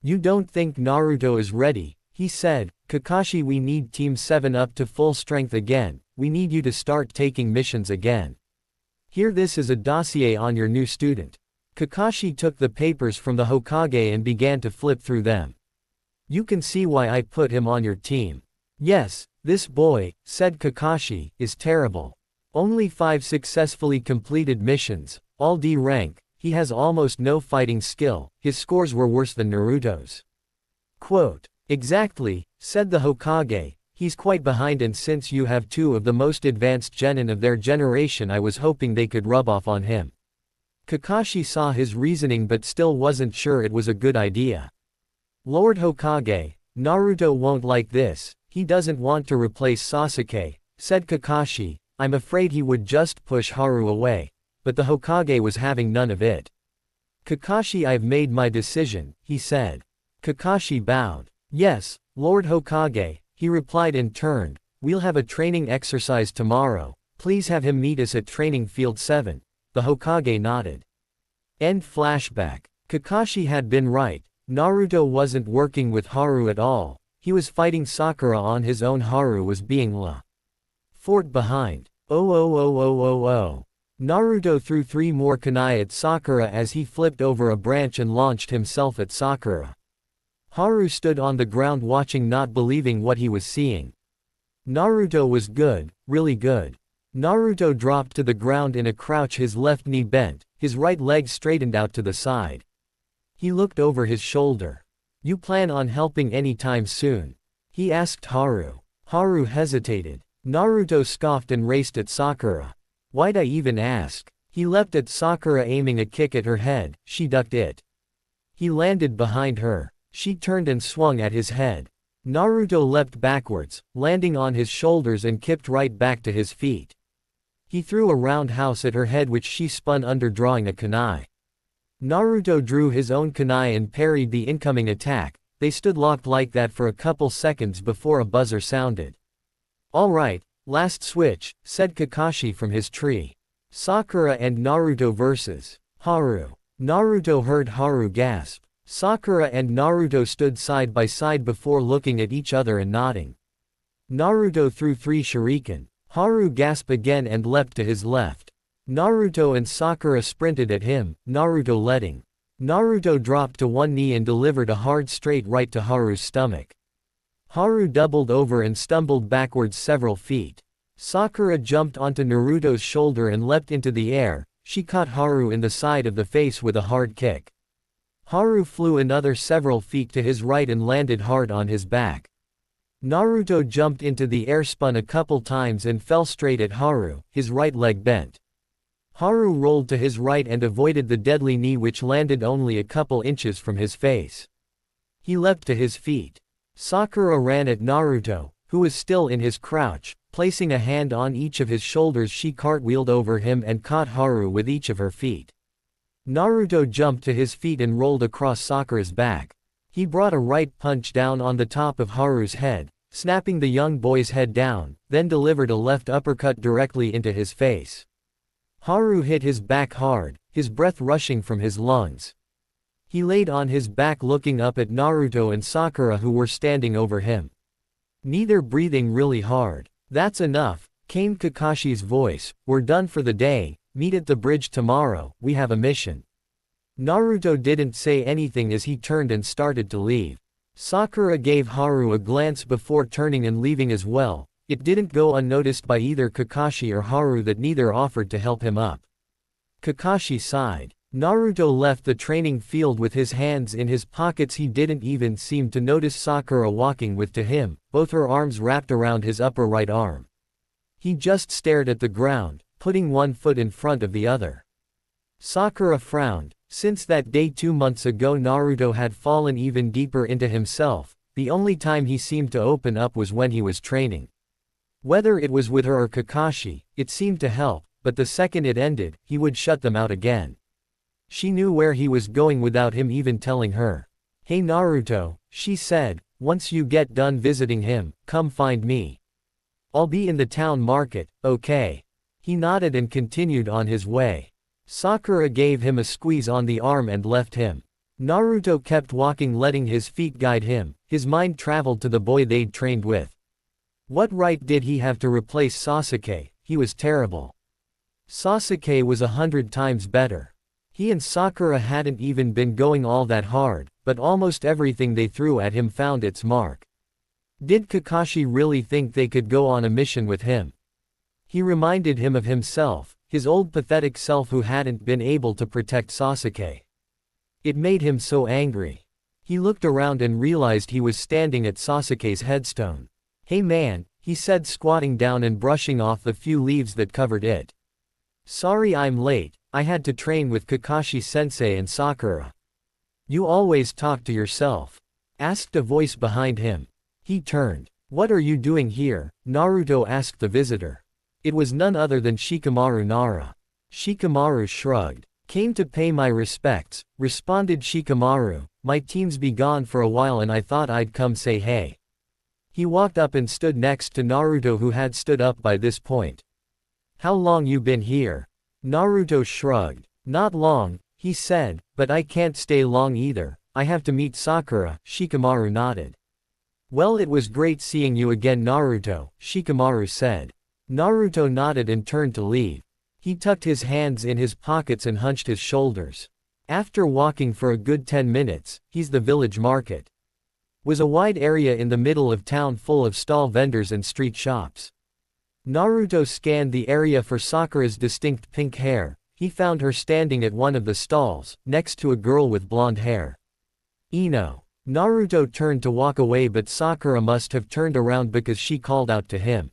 "You don't think Naruto is ready," he said. "Kakashi, we need Team 7 up to full strength again. We need you to start taking missions again. Here, this is a dossier on your new student." Kakashi took the papers from the Hokage and began to flip through them. "You can see why I put him on your team." "Yes, this boy," said Kakashi, "is terrible. Only 5 successfully completed missions, all D rank, he has almost no fighting skill, his scores were worse than Naruto's." Quote, "Exactly," said the Hokage, "he's quite behind, and since you have 2 of the most advanced genin of their generation, I was hoping they could rub off on him." Kakashi saw his reasoning but still wasn't sure it was a good idea. "Lord Hokage, Naruto won't like this, he doesn't want to replace Sasuke," said Kakashi. "I'm afraid he would just push Haru away." But the Hokage was having none of it. "Kakashi, I've made my decision," he said. Kakashi bowed. "Yes, Lord Hokage," he replied and turned. "We'll have a training exercise tomorrow. Please have him meet us at Training Field 7. The Hokage nodded. End flashback. Kakashi had been right. Naruto wasn't working with Haru at all. He was fighting Sakura on his own. Haru was being fort behind. Oh. Naruto threw 3 more kunai at Sakura as he flipped over a branch and launched himself at Sakura. Haru stood on the ground watching, not believing what he was seeing. Naruto was good, really good. Naruto dropped to the ground in a crouch, his left knee bent, his right leg straightened out to the side. He looked over his shoulder. "You plan on helping anytime soon?" he asked Haru. Haru hesitated. Naruto scoffed and raced at Sakura. "Why'd I even ask?" He leapt at Sakura, aiming a kick at her head. She ducked it. He landed behind her. She turned and swung at his head. Naruto leapt backwards, landing on his shoulders and kipped right back to his feet. He threw a roundhouse at her head, which she spun under, drawing a kunai. Naruto drew his own kunai and parried the incoming attack. They stood locked like that for a couple seconds before a buzzer sounded. "All right, last switch," said Kakashi from his tree. "Sakura and Naruto vs. Haru." Naruto heard Haru gasp. Sakura and Naruto stood side by side before looking at each other and nodding. Naruto threw 3 shuriken. Haru gasped again and leapt to his left. Naruto and Sakura sprinted at him, Naruto leading. Naruto dropped to one knee and delivered a hard straight right to Haru's stomach. Haru doubled over and stumbled backwards several feet. Sakura jumped onto Naruto's shoulder and leapt into the air. She caught Haru in the side of the face with a hard kick. Haru flew another several feet to his right and landed hard on his back. Naruto jumped into the air, spun a couple times and fell straight at Haru, his right leg bent. Haru rolled to his right and avoided the deadly knee, which landed only a couple inches from his face. He leapt to his feet. Sakura ran at Naruto, who was still in his crouch. Placing a hand on each of his shoulders, she cartwheeled over him and caught Haru with each of her feet. Naruto jumped to his feet and rolled across Sakura's back. He brought a right punch down on the top of Haru's head, snapping the young boy's head down, then delivered a left uppercut directly into his face. Haru hit his back hard, his breath rushing from his lungs. He laid on his back looking up at Naruto and Sakura, who were standing over him. Neither breathing really hard. "That's enough," came Kakashi's voice. "We're done for the day." meet at the bridge tomorrow, we have a mission. Naruto didn't say anything as he turned and started to leave. Sakura gave Haru a glance before turning and leaving as well. It didn't go unnoticed by either Kakashi or Haru that neither offered to help him up. Kakashi sighed. Naruto left the training field with his hands in his pockets. He didn't even seem to notice Sakura walking with to him, both her arms wrapped around his upper right arm. He just stared at the ground, putting one foot in front of the other. Sakura frowned. Since that day 2 months ago, Naruto had fallen even deeper into himself. The only time he seemed to open up was when he was training. Whether it was with her or Kakashi, it seemed to help, but the second it ended, he would shut them out again. She knew where he was going without him even telling her. "Hey Naruto," she said, "once you get done visiting him, come find me. I'll be in the town market, okay?" He nodded and continued on his way. Sakura gave him a squeeze on the arm and left him. Naruto kept walking, letting his feet guide him. His mind traveled to the boy they'd trained with. What right did he have to replace Sasuke? He was terrible. Sasuke was 100 times better. He and Sakura hadn't even been going all that hard, but almost everything they threw at him found its mark. Did Kakashi really think they could go on a mission with him? He reminded him of himself, his old pathetic self who hadn't been able to protect Sasuke. It made him so angry. He looked around and realized he was standing at Sasuke's headstone. "Hey man," he said, squatting down and brushing off the few leaves that covered it. "Sorry I'm late, I had to train with Kakashi-sensei and Sakura." "You always talk to yourself?" asked a voice behind him. He turned. "What are you doing here?" Naruto asked the visitor. It was none other than Shikamaru Nara. Shikamaru shrugged. "Came to pay my respects," responded Shikamaru. "My team's be gone for a while and I thought I'd come say hey." He walked up and stood next to Naruto, who had stood up by this point. "How long you been here?" Naruto shrugged. "Not long," he said, "but I can't stay long either. I have to meet Sakura." Shikamaru nodded. "Well, it was great seeing you again Naruto," Shikamaru said. Naruto nodded and turned to leave. He tucked his hands in his pockets and hunched his shoulders. After walking for a good 10 minutes, he's the village market. Was a wide area in the middle of town full of stall vendors and street shops. Naruto scanned the area for Sakura's distinct pink hair. He found her standing at one of the stalls, next to a girl with blonde hair. "Ino." Naruto turned to walk away, but Sakura must have turned around because she called out to him.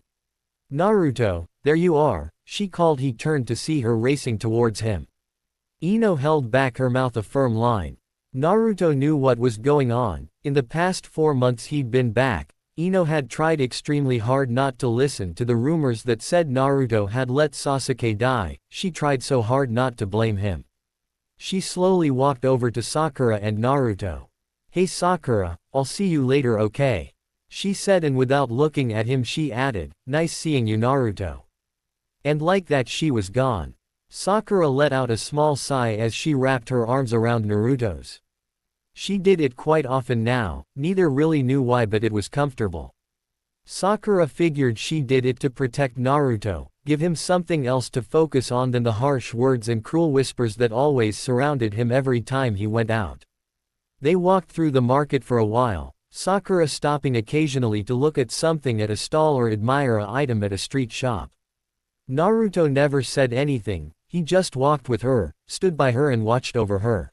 "Naruto, there you are," she called. He turned to see her racing towards him. Ino held back her mouth a firm line. Naruto knew what was going on. In the past 4 months he'd been back, Ino had tried extremely hard not to listen to the rumors that said Naruto had let Sasuke die. She tried so hard not to blame him. She slowly walked over to Sakura and Naruto. "Hey Sakura, I'll see you later, okay?" she said, and without looking at him she added, "Nice seeing you Naruto." And like that she was gone. Sakura let out a small sigh as she wrapped her arms around Naruto's. She did it quite often now, neither really knew why, but it was comfortable. Sakura figured she did it to protect Naruto, give him something else to focus on than the harsh words and cruel whispers that always surrounded him every time he went out. They walked through the market for a while, Sakura stopping occasionally to look at something at a stall or admire an item at a street shop. Naruto never said anything, he just walked with her, stood by her and watched over her.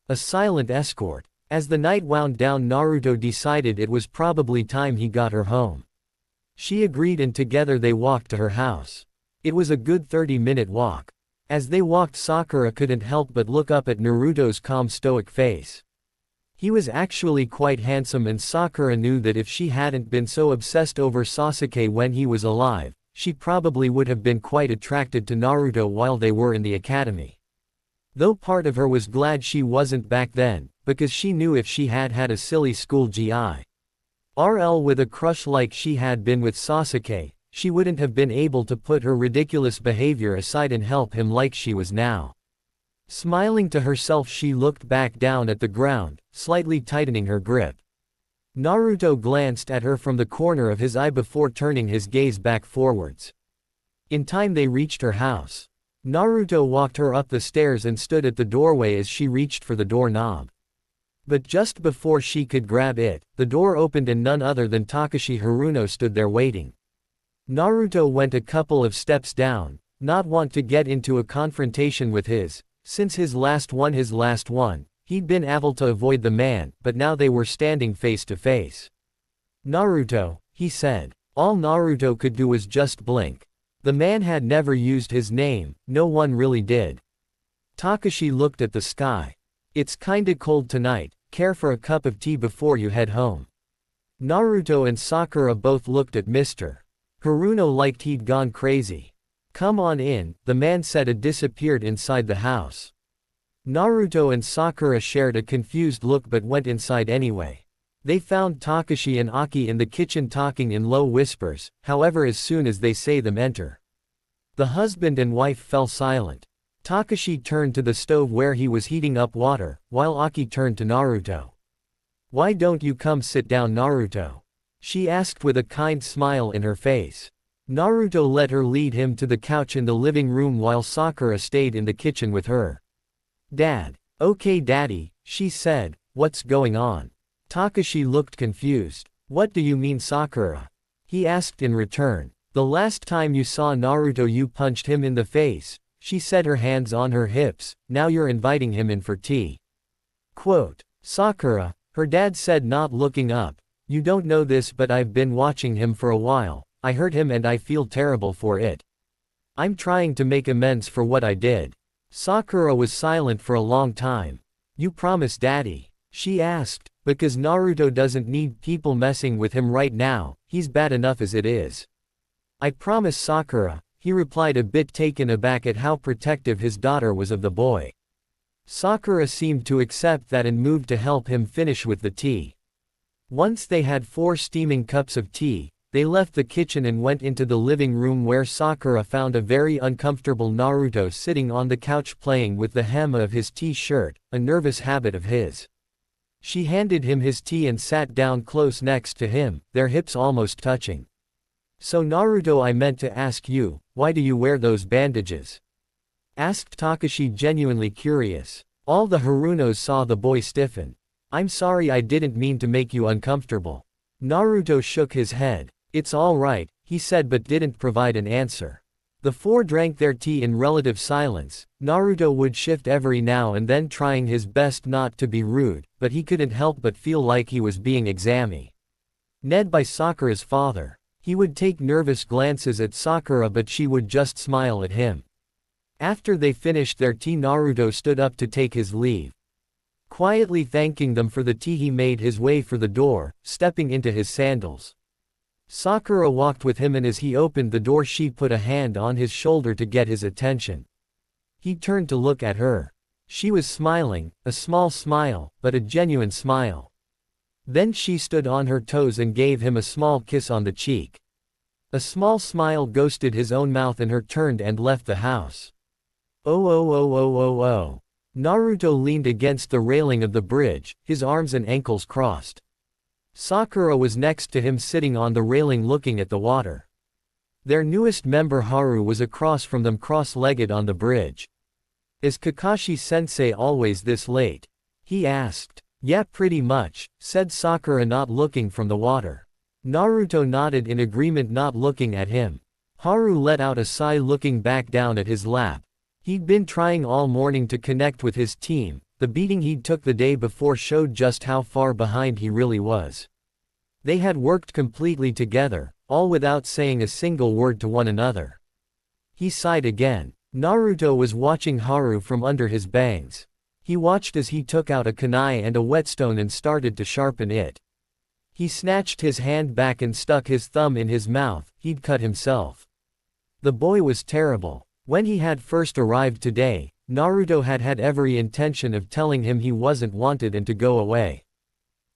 A silent escort. As the night wound down, Naruto decided it was probably time he got her home. She agreed and together they walked to her house. It was a good 30-minute walk. As they walked, Sakura couldn't help but look up at Naruto's calm, stoic face. He was actually quite handsome, and Sakura knew that if she hadn't been so obsessed over Sasuke when he was alive, she probably would have been quite attracted to Naruto while they were in the academy. Though part of her was glad she wasn't back then, because she knew if she had had a silly school GIRL with a crush like she had been with Sasuke, she wouldn't have been able to put her ridiculous behavior aside and help him like she was now. Smiling to herself, she looked back down at the ground, slightly tightening her grip. Naruto glanced at her from the corner of his eye before turning his gaze back forwards. In time they reached her house. Naruto walked her up the stairs and stood at the doorway as she reached for the doorknob. But just before she could grab it, the door opened and none other than Takashi Haruno stood there waiting. Naruto went a couple of steps down, not want to get into a confrontation with since his last one, he'd been able to avoid the man, but now they were standing face to face. Naruto, he said. All Naruto could do was just blink. The man had never used his name, no one really did. Takashi looked at the sky. It's kinda cold tonight, care for a cup of tea before you head home? Naruto and Sakura both looked at Mr. Haruno like he'd gone crazy. Come on in, the man said and disappeared inside the house. Naruto and Sakura shared a confused look but went inside anyway. They found Takashi and Aki in the kitchen talking in low whispers, however as soon as they say them enter. The husband and wife fell silent. Takashi turned to the stove where he was heating up water, while Aki turned to Naruto. Why don't you come sit down, Naruto? She asked with a kind smile in her face. Naruto let her lead him to the couch in the living room while Sakura stayed in the kitchen with her. Dad. Okay daddy, she said, what's going on? Takashi looked confused. What do you mean Sakura? He asked in return. The last time you saw Naruto you punched him in the face, she said, her hands on her hips. Now you're inviting him in for tea. Quote. Sakura, her dad said, not looking up. You don't know this but I've been watching him for a while. I hurt him and I feel terrible for it. I'm trying to make amends for what I did. Sakura was silent for a long time. You promise daddy? She asked. Because Naruto doesn't need people messing with him right now, he's bad enough as it is. I promise Sakura, he replied, a bit taken aback at how protective his daughter was of the boy. Sakura seemed to accept that and moved to help him finish with the tea. Once they had 4 steaming cups of tea, they left the kitchen and went into the living room where Sakura found a very uncomfortable Naruto sitting on the couch playing with the hem of his t-shirt, a nervous habit of his. She handed him his tea and sat down close next to him, their hips almost touching. So Naruto, I meant to ask you, why do you wear those bandages? Asked Takashi, genuinely curious. All the Harunos saw the boy stiffen. I'm sorry, I didn't mean to make you uncomfortable. Naruto shook his head. It's all right, he said, but didn't provide an answer. The 4 drank their tea in relative silence. Naruto would shift every now and then, trying his best not to be rude, but he couldn't help but feel like he was being examined by Sakura's father. He would take nervous glances at Sakura but she would just smile at him. After they finished their tea, Naruto stood up to take his leave. Quietly thanking them for the tea, he made his way for the door, stepping into his sandals. Sakura walked with him and as he opened the door she put a hand on his shoulder to get his attention. He turned to look at her. She was smiling, a small smile, but a genuine smile. Then she stood on her toes and gave him a small kiss on the cheek. A small smile ghosted his own mouth and her turned and left the house. Oh. Naruto leaned against the railing of the bridge, his arms and ankles crossed. Sakura was next to him sitting on the railing looking at the water. Their newest member Haru was across from them, cross-legged on the bridge. Is Kakashi-sensei always this late? He asked. Yeah, pretty much, said Sakura, not looking from the water. Naruto nodded in agreement, not looking at him. Haru let out a sigh, looking back down at his lap. He'd been trying all morning to connect with his team. The beating he'd took the day before showed just how far behind he really was. They had worked completely together, all without saying a single word to one another. He sighed again. Naruto was watching Haru from under his bangs. He watched as he took out a kunai and a whetstone and started to sharpen it. He snatched his hand back and stuck his thumb in his mouth. He'd cut himself. The boy was terrible. When he had first arrived today, Naruto had had every intention of telling him he wasn't wanted and to go away.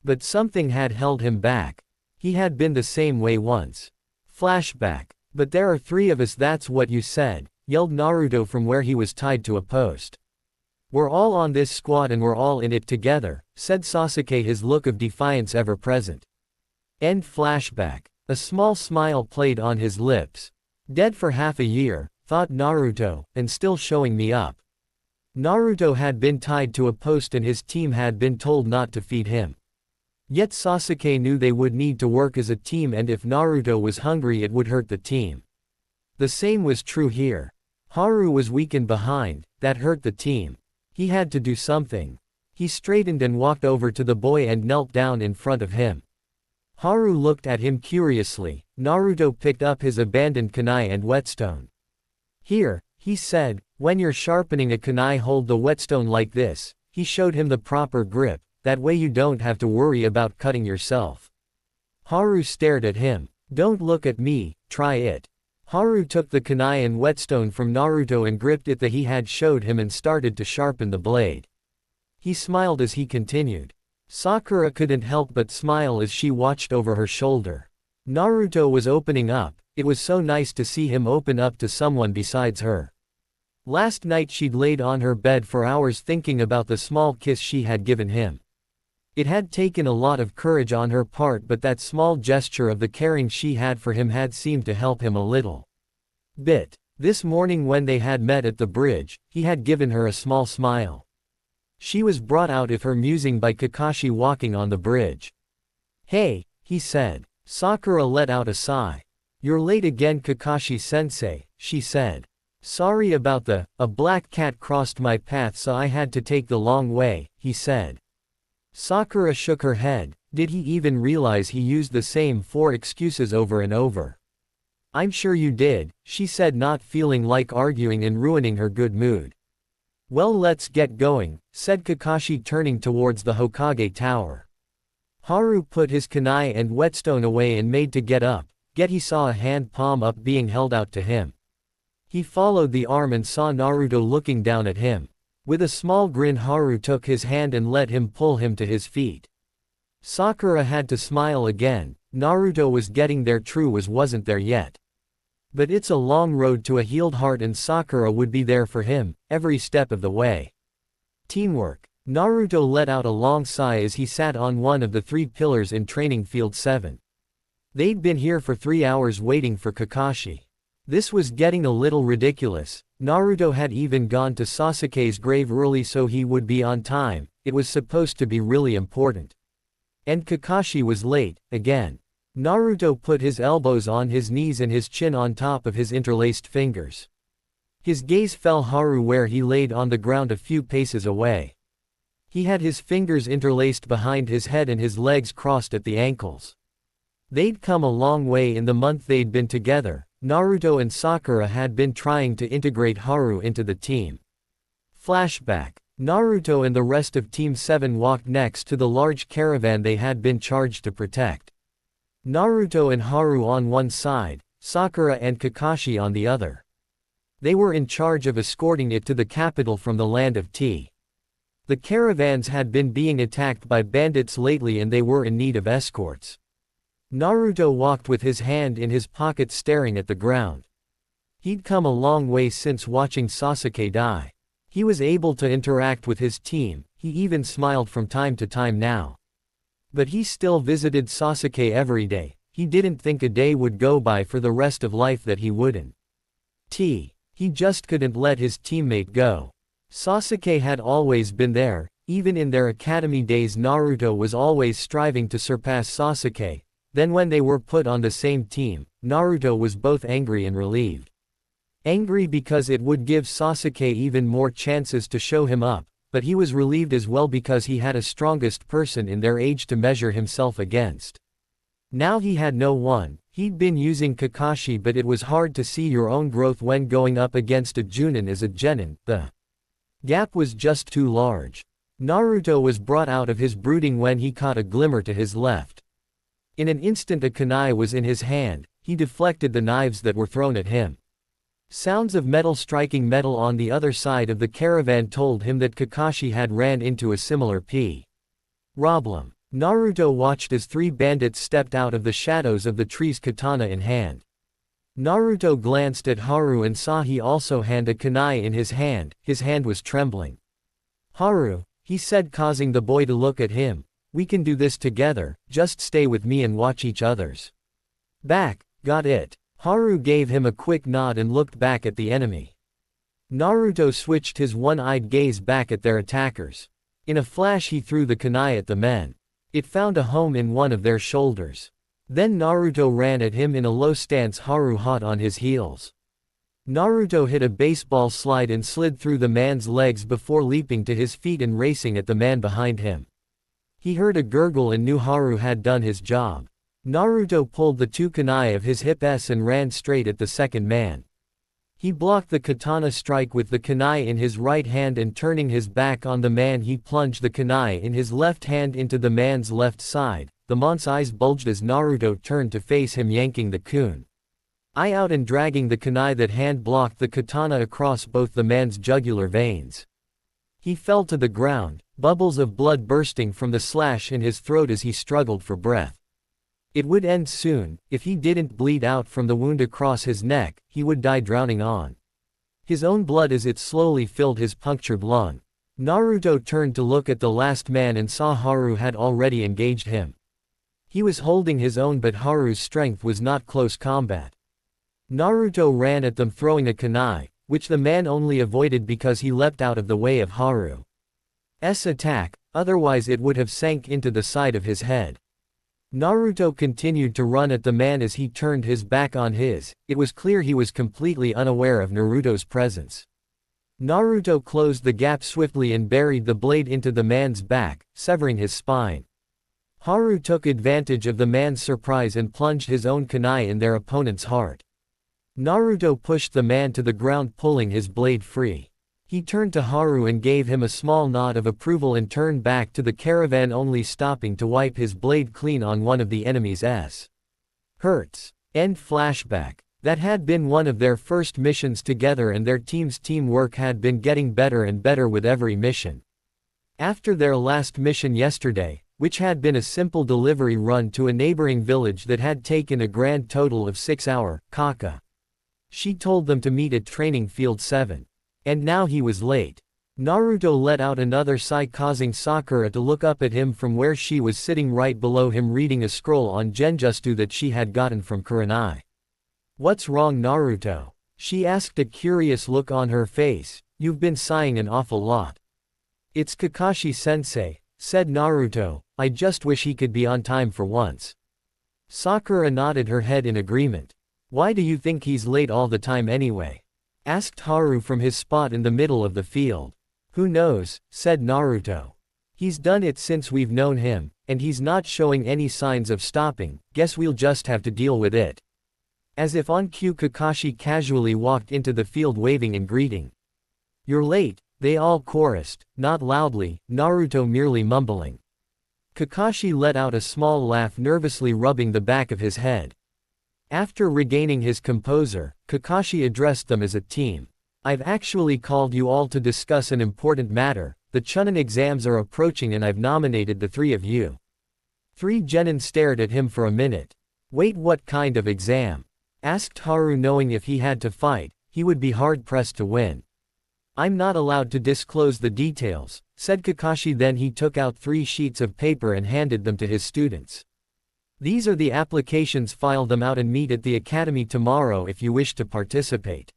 But something had held him back. He had been the same way once. Flashback. But there are 3 of us, that's what you said, yelled Naruto from where he was tied to a post. We're all on this squad and we're all in it together, said Sasuke, his look of defiance ever present. End flashback. A small smile played on his lips. Dead for half a year, thought Naruto, and still showing me up. Naruto had been tied to a post and his team had been told not to feed him. Yet Sasuke knew they would need to work as a team, and if Naruto was hungry it would hurt the team. The same was true here. Haru was weak and behind, that hurt the team. He had to do something. He straightened and walked over to the boy and knelt down in front of him. Haru looked at him curiously. Naruto picked up his abandoned kunai and whetstone. "Here," he said, "when you're sharpening a kunai, hold the whetstone like this." He showed him the proper grip, that way you don't have to worry about cutting yourself. Haru stared at him. "Don't look at me, try it." Haru took the kunai and whetstone from Naruto and gripped it that he had showed him and started to sharpen the blade. He smiled as he continued. Sakura couldn't help but smile as she watched over her shoulder. Naruto was opening up. It was so nice to see him open up to someone besides her. Last night she'd laid on her bed for hours thinking about the small kiss she had given him. It had taken a lot of courage on her part, but that small gesture of the caring she had for him had seemed to help him a little bit. This morning when they had met at the bridge, he had given her a small smile. She was brought out of her musing by Kakashi walking on the bridge. "Hey," he said. Sakura let out a sigh. "You're late again, Kakashi-sensei," she said. "Sorry about a black cat crossed my path so I had to take the long way," he said. Sakura shook her head. Did he even realize he used the same 4 excuses over and over? "I'm sure you did," she said, not feeling like arguing and ruining her good mood. "Well, let's get going," said Kakashi, turning towards the Hokage tower. Haru put his kunai and whetstone away and made to get up, yet he saw a hand palm up being held out to him. He followed the arm and saw Naruto looking down at him. With a small grin, Haru took his hand and let him pull him to his feet. Sakura had to smile again. Naruto was getting there, true as wasn't there yet. But it's a long road to a healed heart, and Sakura would be there for him, every step of the way. Teamwork. Naruto let out a long sigh as he sat on one of the 3 pillars in Training Field 7. They'd been here for 3 hours waiting for Kakashi. This was getting a little ridiculous. Naruto had even gone to Sasuke's grave early so he would be on time. It was supposed to be really important. And Kakashi was late, again. Naruto put his elbows on his knees and his chin on top of his interlaced fingers. His gaze fell Haru where he laid on the ground a few paces away. He had his fingers interlaced behind his head and his legs crossed at the ankles. They'd come a long way in the month they'd been together. Naruto and Sakura had been trying to integrate Haru into the team. Flashback. Naruto and the rest of Team 7 walked next to the large caravan they had been charged to protect. Naruto and Haru on one side, Sakura and Kakashi on the other. They were in charge of escorting it to the capital from the land of tea. The caravans had been being attacked by bandits lately and they were in need of escorts. Naruto walked with his hand in his pocket staring at the ground. He'd come a long way since watching Sasuke die. He was able to interact with his team, he even smiled from time to time now. But he still visited Sasuke every day. He didn't think a day would go by for the rest of life that he wouldn't. He just couldn't let his teammate go. Sasuke had always been there, even in their academy days. Naruto was always striving to surpass Sasuke. Then when they were put on the same team, Naruto was both angry and relieved. Angry because it would give Sasuke even more chances to show him up, but he was relieved as well because he had a strongest person in their age to measure himself against. Now he had no one. He'd been using Kakashi, but it was hard to see your own growth when going up against a Chunin as a genin. The gap was just too large. Naruto was brought out of his brooding when he caught a glimmer to his left. In an instant a kunai was in his hand. He deflected the knives that were thrown at him. Sounds of metal striking metal on the other side of the caravan told him that Kakashi had ran into a similar problem. Naruto watched as 3 bandits stepped out of the shadows of the trees, katana in hand. Naruto glanced at Haru and saw he also had a kunai in his hand. His hand was trembling. "Haru," he said, causing the boy to look at him, "we can do this together, just stay with me and watch each other's back, got it?" Haru gave him a quick nod and looked back at the enemy. Naruto switched his one-eyed gaze back at their attackers. In a flash he threw the kunai at the men. It found a home in one of their shoulders. Then Naruto ran at him in a low stance, Haru hot on his heels. Naruto hit a baseball slide and slid through the man's legs before leaping to his feet and racing at the man behind him. He heard a gurgle and knew Haru had done his job. Naruto pulled the two kunai of his hips and ran straight at the second man. He blocked the katana strike with the kunai in his right hand and turning his back on the man he plunged the kunai in his left hand into the man's left side. The man's eyes bulged as Naruto turned to face him, yanking the kunai out and dragging the kunai. That hand blocked the katana across both the man's jugular veins. He fell to the ground, bubbles of blood bursting from the slash in his throat as he struggled for breath. It would end soon. If he didn't bleed out from the wound across his neck, he would die drowning on his own blood as it slowly filled his punctured lung. Naruto turned to look at the last man and saw Haru had already engaged him. He was holding his own, but Haru's strength was not close combat. Naruto ran at them throwing a kunai, which the man only avoided because he leapt out of the way of Haru's attack, otherwise it would have sank into the side of his head. Naruto continued to run at the man as he turned his back on his. It was clear he was completely unaware of Naruto's presence. Naruto closed the gap swiftly and buried the blade into the man's back, severing his spine. Haru took advantage of the man's surprise and plunged his own kunai in their opponent's heart. Naruto pushed the man to the ground, pulling his blade free. He turned to Haru and gave him a small nod of approval and turned back to the caravan, only stopping to wipe his blade clean on one of the enemy's hurts. End flashback. That had been one of their first missions together, and their team's teamwork had been getting better and better with every mission. After their last mission yesterday, which had been a simple delivery run to a neighboring village that had taken a grand total of 6 hours, she told them to meet at training field 7. And now he was late. Naruto let out another sigh, causing Sakura to look up at him from where she was sitting right below him, reading a scroll on genjutsu that she had gotten from Kurenai. "What's wrong, Naruto?" she asked, a curious look on her face. "You've been sighing an awful lot." "It's Kakashi-sensei," said Naruto. "I just wish he could be on time for once." Sakura nodded her head in agreement. "Why do you think he's late all the time anyway?" asked Haru from his spot in the middle of the field. "Who knows," said Naruto. "He's done it since we've known him, and he's not showing any signs of stopping. Guess we'll just have to deal with it." As if on cue, Kakashi casually walked into the field waving in greeting. "You're late," they all chorused, not loudly, Naruto merely mumbling. Kakashi let out a small laugh, nervously rubbing the back of his head. After regaining his composure, Kakashi addressed them as a team. "I've actually called you all to discuss an important matter. The Chunin exams are approaching and I've nominated the 3 of you." 3 genin stared at him for a minute. "Wait, what kind of exam?" asked Haru, knowing if he had to fight, he would be hard-pressed to win. "I'm not allowed to disclose the details," said Kakashi. Then he took out 3 sheets of paper and handed them to his students. "These are the applications, file them out and meet at the academy tomorrow if you wish to participate."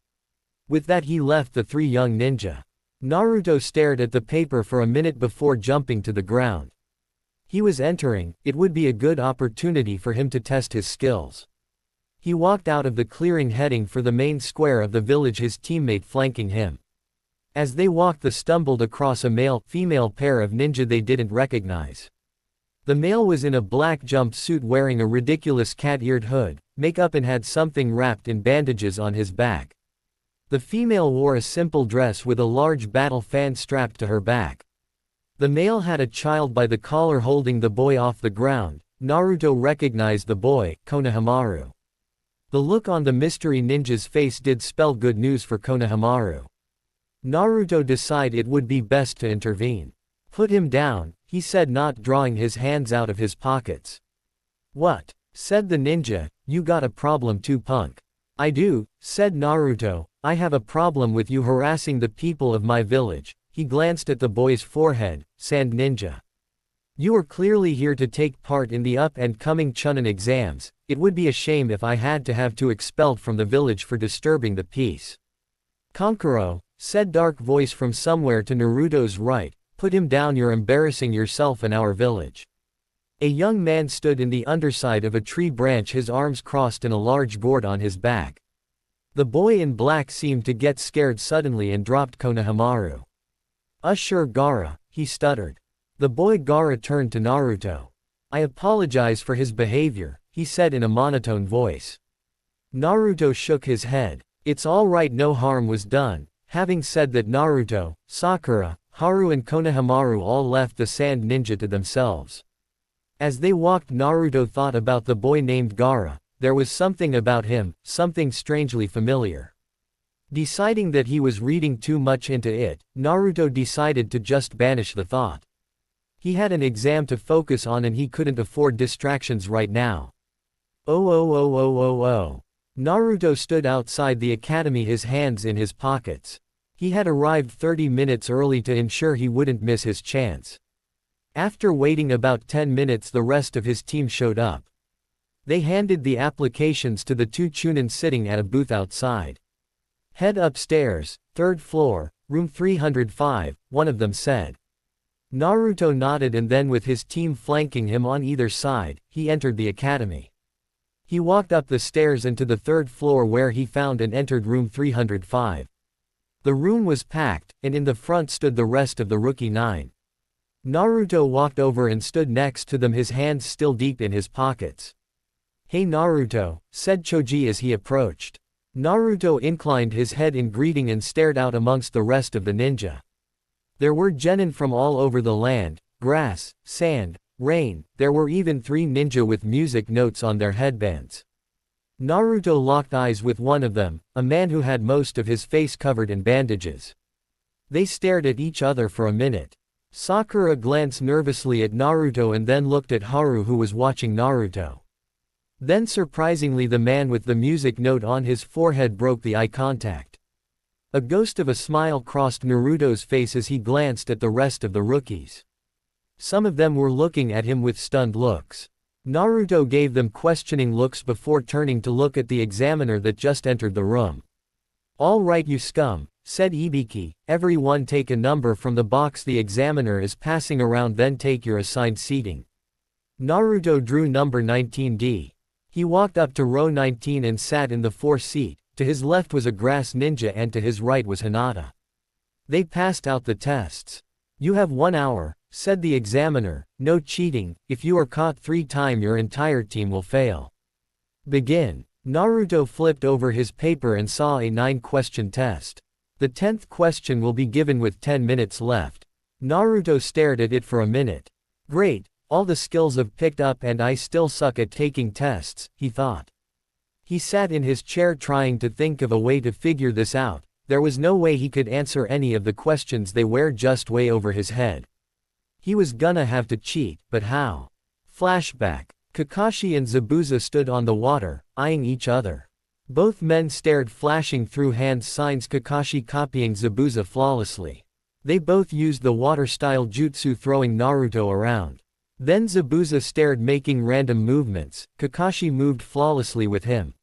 With that he left the 3 young ninja. Naruto stared at the paper for a minute before jumping to the ground. He was entering, it would be a good opportunity for him to test his skills. He walked out of the clearing heading for the main square of the village, his teammate flanking him. As they walked, they stumbled across a male-female pair of ninja they didn't recognize. The male was in a black jumpsuit wearing a ridiculous cat-eared hood, makeup, and had something wrapped in bandages on his back. The female wore a simple dress with a large battle fan strapped to her back. The male had a child by the collar holding the boy off the ground. Naruto recognized the boy, Konohamaru. The look on the mystery ninja's face did spell good news for Konohamaru. Naruto decided it would be best to intervene. "Put him down," he said, not drawing his hands out of his pockets. "What?" said the ninja. "You got a problem too, punk." "I do," said Naruto. "I have a problem with you harassing the people of my village." He glanced at the boy's forehead. "Sand ninja." You are clearly here to take part in the up-and-coming Chunin exams. It would be a shame if I had to have you expelled from the village for disturbing the peace. Kankuro, said dark voice from somewhere to Naruto's right, put him down, you're embarrassing yourself and our village. A young man stood in the underside of a tree branch, his arms crossed and a large gourd on his back. The boy in black seemed to get scared suddenly and dropped Konohamaru. Sure Gaara, he stuttered. The boy Gaara turned to Naruto. I apologize for his behavior, he said in a monotone voice. Naruto shook his head. It's all right, no harm was done. Having said that, Naruto, Sakura, Haru and Konohamaru all left the sand ninja to themselves. As they walked, Naruto thought about the boy named Gaara. There was something about him, something strangely familiar. Deciding that he was reading too much into it, Naruto decided to just banish the thought. He had an exam to focus on and he couldn't afford distractions right now. Oh. Naruto stood outside the academy, his hands in his pockets. He had arrived 30 minutes early to ensure he wouldn't miss his chance. After waiting about 10 minutes, the rest of his team showed up. They handed the applications to the two Chunin sitting at a booth outside. Head upstairs, 3rd floor, room 305, one of them said. Naruto nodded and then, with his team flanking him on either side, he entered the academy. He walked up the stairs and to the 3rd floor where he found and entered room 305. The room was packed, and in the front stood the rest of the rookie 9. Naruto walked over and stood next to them, his hands still deep in his pockets. Hey Naruto, said Choji as he approached. Naruto inclined his head in greeting and stared out amongst the rest of the ninja. There were genin from all over the land, grass, sand, rain. There were even 3 ninja with music notes on their headbands. Naruto locked eyes with one of them, a man who had most of his face covered in bandages. They stared at each other for a minute. Sakura glanced nervously at Naruto and then looked at Haru, who was watching Naruto. Then surprisingly, the man with the music note on his forehead broke the eye contact. A ghost of a smile crossed Naruto's face as he glanced at the rest of the rookies. Some of them were looking at him with stunned looks. Naruto gave them questioning looks before turning to look at the examiner that just entered the room. All right, you scum, said Ibiki, everyone take a number from the box the examiner is passing around, then take your assigned seating. Naruto drew number 19D. He walked up to row 19 and sat in the 4th seat. To his left was a grass ninja and to his right was Hinata. They passed out the tests. You have 1 hour, said the examiner, no cheating, if you are caught 3 times your entire team will fail. Begin. Naruto flipped over his paper and saw a 9-question test. The 10th question will be given with 10 minutes left. Naruto stared at it for a minute. Great, all the skills I've picked up and I still suck at taking tests, he thought. He sat in his chair trying to think of a way to figure this out. There was no way he could answer any of the questions, they were just way over his head. He was gonna have to cheat, but how? Flashback. Kakashi and Zabuza stood on the water, eyeing each other. Both men stared, flashing through hand signs, Kakashi copying Zabuza flawlessly. They both used the water-style jutsu, throwing Naruto around. Then Zabuza stared, making random movements. Kakashi moved flawlessly with him,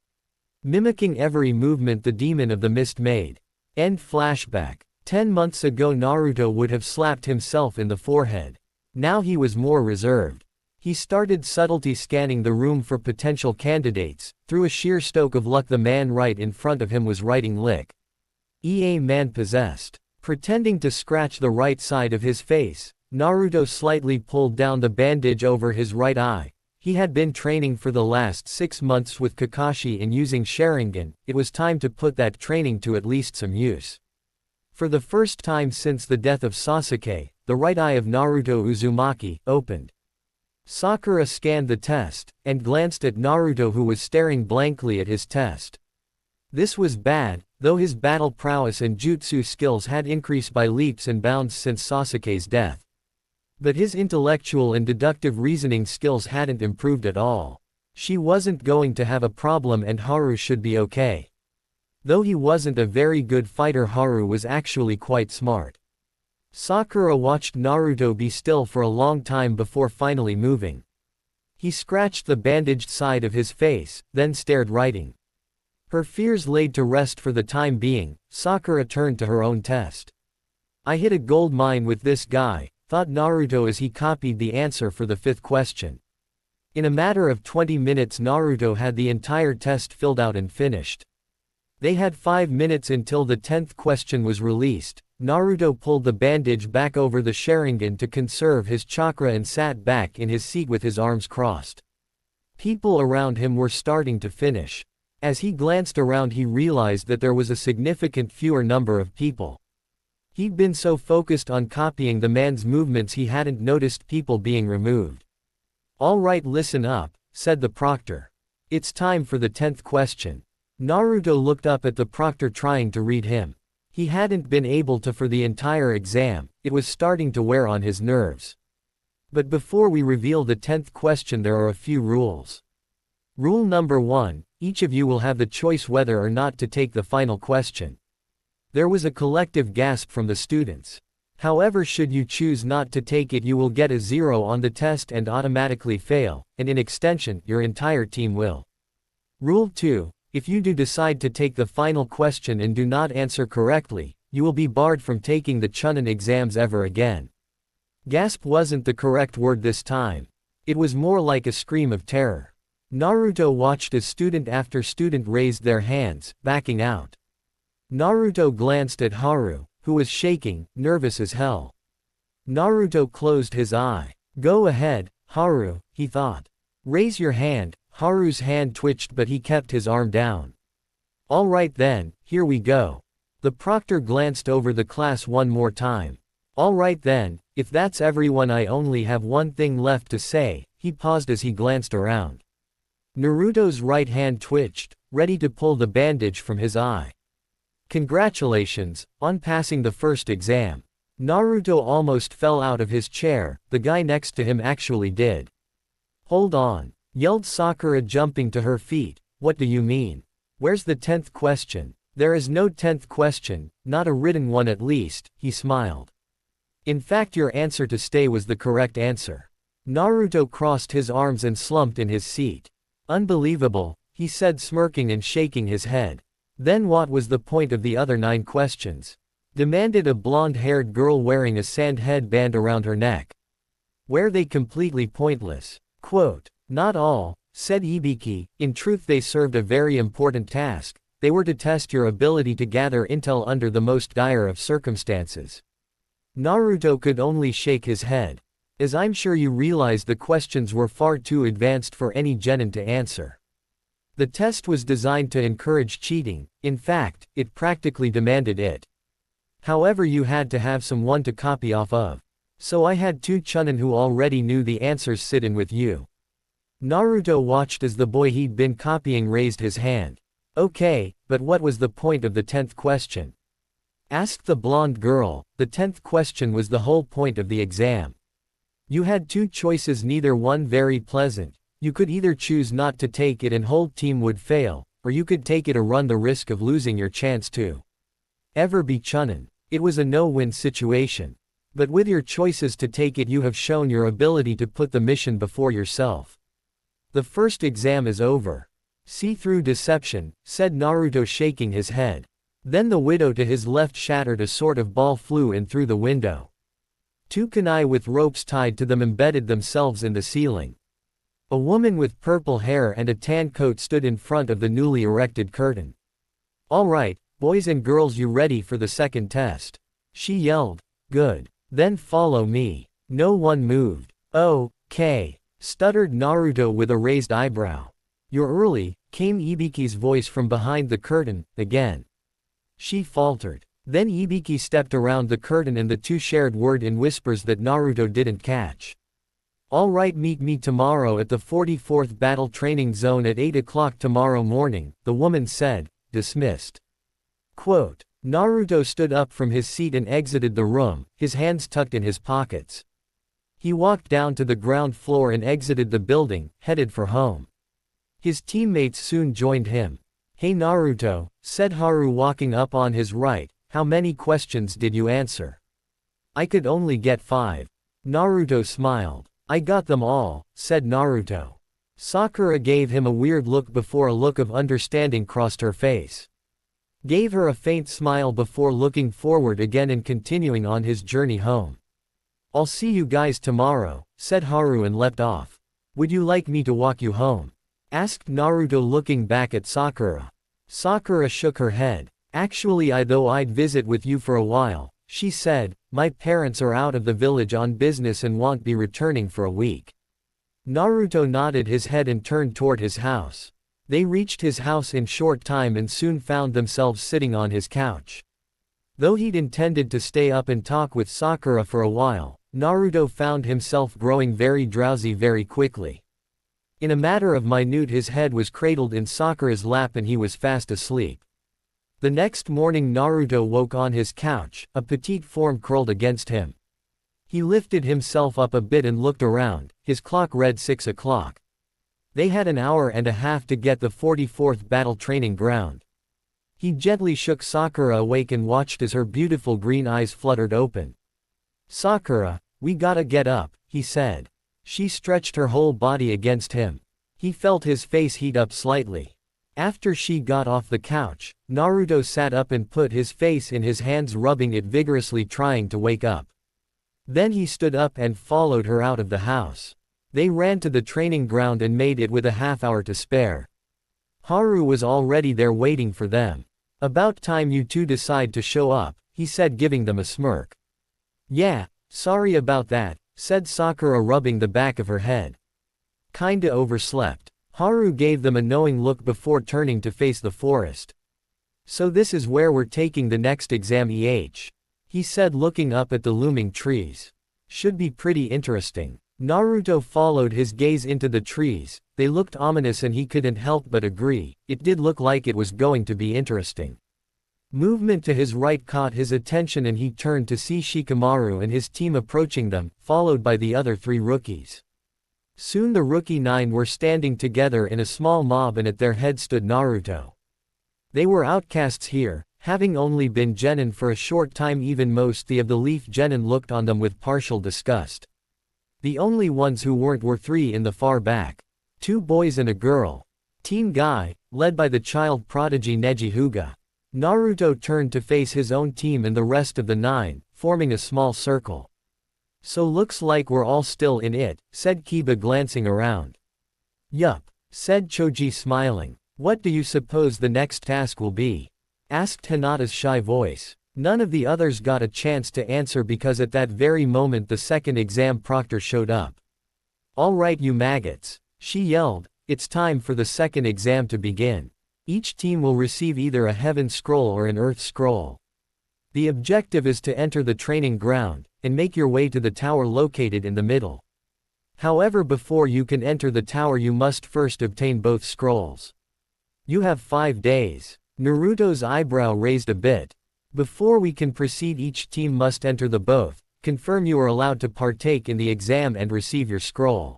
mimicking every movement the demon of the mist made. End flashback. 10 months ago Naruto would have slapped himself in the forehead. Now he was more reserved. He started subtlety scanning the room for potential candidates. Through a sheer stroke of luck, the man right in front of him was writing lick. Man possessed. Pretending to scratch the right side of his face, Naruto slightly pulled down the bandage over his right eye. He had been training for the last 6 months with Kakashi in using Sharingan. It was time to put that training to at least some use. For the first time since the death of Sasuke, the right eye of Naruto Uzumaki opened. Sakura scanned the test, and glanced at Naruto, who was staring blankly at his test. This was bad, though his battle prowess and jutsu skills had increased by leaps and bounds since Sasuke's death. But his intellectual and deductive reasoning skills hadn't improved at all. She wasn't going to have a problem and Haru should be okay. Though he wasn't a very good fighter, Haru was actually quite smart. Sakura watched Naruto be still for a long time before finally moving. He scratched the bandaged side of his face, then stared writing. Her fears laid to rest for the time being, Sakura turned to her own test. I hit a gold mine with this guy, thought Naruto as he copied the answer for the 5th question. In a matter of 20 minutes Naruto had the entire test filled out and finished. They had 5 minutes until the 10th question was released. Naruto pulled the bandage back over the Sharingan to conserve his chakra and sat back in his seat with his arms crossed. People around him were starting to finish. As he glanced around he realized that there was a significant fewer number of people. He'd been so focused on copying the man's movements he hadn't noticed people being removed. "All right, listen up," said the proctor. "It's time for the 10th question." Naruto looked up at the proctor trying to read him. He hadn't been able to for the entire exam, it was starting to wear on his nerves. But before we reveal the 10th question there are a few rules. Rule number 1, each of you will have the choice whether or not to take the final question. There was a collective gasp from the students. However, should you choose not to take it you will get a 0 on the test and automatically fail, and in extension, your entire team will. Rule 2, if you do decide to take the final question and do not answer correctly, you will be barred from taking the Chunin exams ever again. Gasp wasn't the correct word this time. It was more like a scream of terror. Naruto watched as student after student raised their hands, backing out. Naruto glanced at Haru, who was shaking, nervous as hell. Naruto closed his eye. "Go ahead, Haru," he thought. "Raise your hand." Haru's hand twitched but he kept his arm down. "All right then, here we go." The proctor glanced over the class one more time. "All right then, if that's everyone I only have one thing left to say." He paused as he glanced around. Naruto's right hand twitched, ready to pull the bandage from his eye. "Congratulations, on passing the first exam." Naruto almost fell out of his chair, the guy next to him actually did. "Hold on," yelled Sakura jumping to her feet. "What do you mean? Where's the 10th question?" "There is no 10th question, not a written one at least," he smiled. "In fact your answer to stay was the correct answer." Naruto crossed his arms and slumped in his seat. "Unbelievable," he said smirking and shaking his head. "Then what was the point of the other 9 questions?" demanded a blonde-haired girl wearing a sand headband around her neck. "Were they completely pointless?" Quote, "Not all," said Ibiki. "In truth they served a very important task. They were to test your ability to gather intel under the most dire of circumstances." Naruto could only shake his head. "As I'm sure you realize the questions were far too advanced for any genin to answer. The test was designed to encourage cheating, in fact, it practically demanded it. However you had to have someone to copy off of. So I had 2 Chunin who already knew the answers sit in with you." Naruto watched as the boy he'd been copying raised his hand. "Okay, but what was the point of the 10th question?" asked the blonde girl. "The 10th question was the whole point of the exam. You had 2 choices, neither one very pleasant. You could either choose not to take it and whole team would fail, or you could take it or run the risk of losing your chance to ever be Chunin. It was a no-win situation. But with your choices to take it you have shown your ability to put the mission before yourself. The first exam is over." "See-through deception," said Naruto shaking his head. Then the widow to his left shattered, a sort of ball flew in through the window. 2 kunai with ropes tied to them embedded themselves in the ceiling. A woman with purple hair and a tan coat stood in front of the newly erected curtain. "All right, boys and girls, you ready for the second test?" she yelled. "Good. Then follow me." No one moved. "Okay," stuttered Naruto with a raised eyebrow. "You're early," came Ibiki's voice from behind the curtain, again. She faltered. Then Ibiki stepped around the curtain and the 2 shared word in whispers that Naruto didn't catch. "All right, meet me tomorrow at the 44th Battle Training Zone at 8 o'clock tomorrow morning," the woman said, dismissed. Quote, Naruto stood up from his seat and exited the room, his hands tucked in his pockets. He walked down to the ground floor and exited the building, headed for home. His teammates soon joined him. "Hey Naruto," said Haru walking up on his right, "how many questions did you answer?" I could only get 5. Naruto smiled. I got them all, said Naruto. Sakura gave him a weird look before a look of understanding crossed her face. Gave her a faint smile before looking forward again and continuing on his journey home. I'll see you guys tomorrow, said Haru and leapt off. Would you like me to walk you home? Asked Naruto looking back at Sakura. Sakura shook her head. Actually I'd visit with you for a while, she said. My parents are out of the village on business and won't be returning for a week. Naruto nodded his head and turned toward his house. They reached his house in short time and soon found themselves sitting on his couch. Though he'd intended to stay up and talk with Sakura for a while, Naruto found himself growing very drowsy very quickly. In a matter of minute his head was cradled in Sakura's lap and he was fast asleep. The next morning Naruto woke on his couch, a petite form curled against him. He lifted himself up a bit and looked around, his clock read 6 o'clock. They had an hour and a half to get the 44th battle training ground. He gently shook Sakura awake and watched as her beautiful green eyes fluttered open. Sakura, we gotta get up, he said. She stretched her whole body against him. He felt his face heat up slightly. After she got off the couch, Naruto sat up and put his face in his hands, rubbing it vigorously, trying to wake up. Then he stood up and followed her out of the house. They ran to the training ground and made it with a half-hour to spare. Haru was already there waiting for them. About time you two decide to show up, he said, giving them a smirk. Yeah, sorry about that, said Sakura, rubbing the back of her head. Kinda overslept. Haru gave them a knowing look before turning to face the forest. So this is where we're taking the next exam, he said, looking up at the looming trees. Should be pretty interesting. Naruto followed his gaze into the trees. They looked ominous and he couldn't help but agree, it did look like it was going to be interesting. Movement to his right caught his attention and he turned to see Shikamaru and his team approaching them, followed by the other 3 rookies. Soon the rookie 9 were standing together in a small mob and at their head stood Naruto. They were outcasts here, having only been genin for a short time. Even most of the Leaf genin looked on them with partial disgust. The only ones who weren't were 3 in the far back. 2 boys and a girl. Team Guy, led by the child prodigy Neji Hyuga. Naruto turned to face his own team and the rest of the 9, forming a small circle. So looks like we're all still in it, said Kiba, glancing around. Yup, said Choji, smiling. What do you suppose the next task will be? Asked Hinata's shy voice. None of the others got a chance to answer because at that very moment the second exam proctor showed up. All right you maggots, she yelled, it's time for the second exam to begin. Each team will receive either a heaven scroll or an earth scroll. The objective is to enter the training ground, and make your way to the tower located in the middle. However, before you can enter the tower you must first obtain both scrolls. You have 5 days. Naruto's eyebrow raised a bit. Before we can proceed each team must enter the both, confirm you are allowed to partake in the exam and receive your scroll.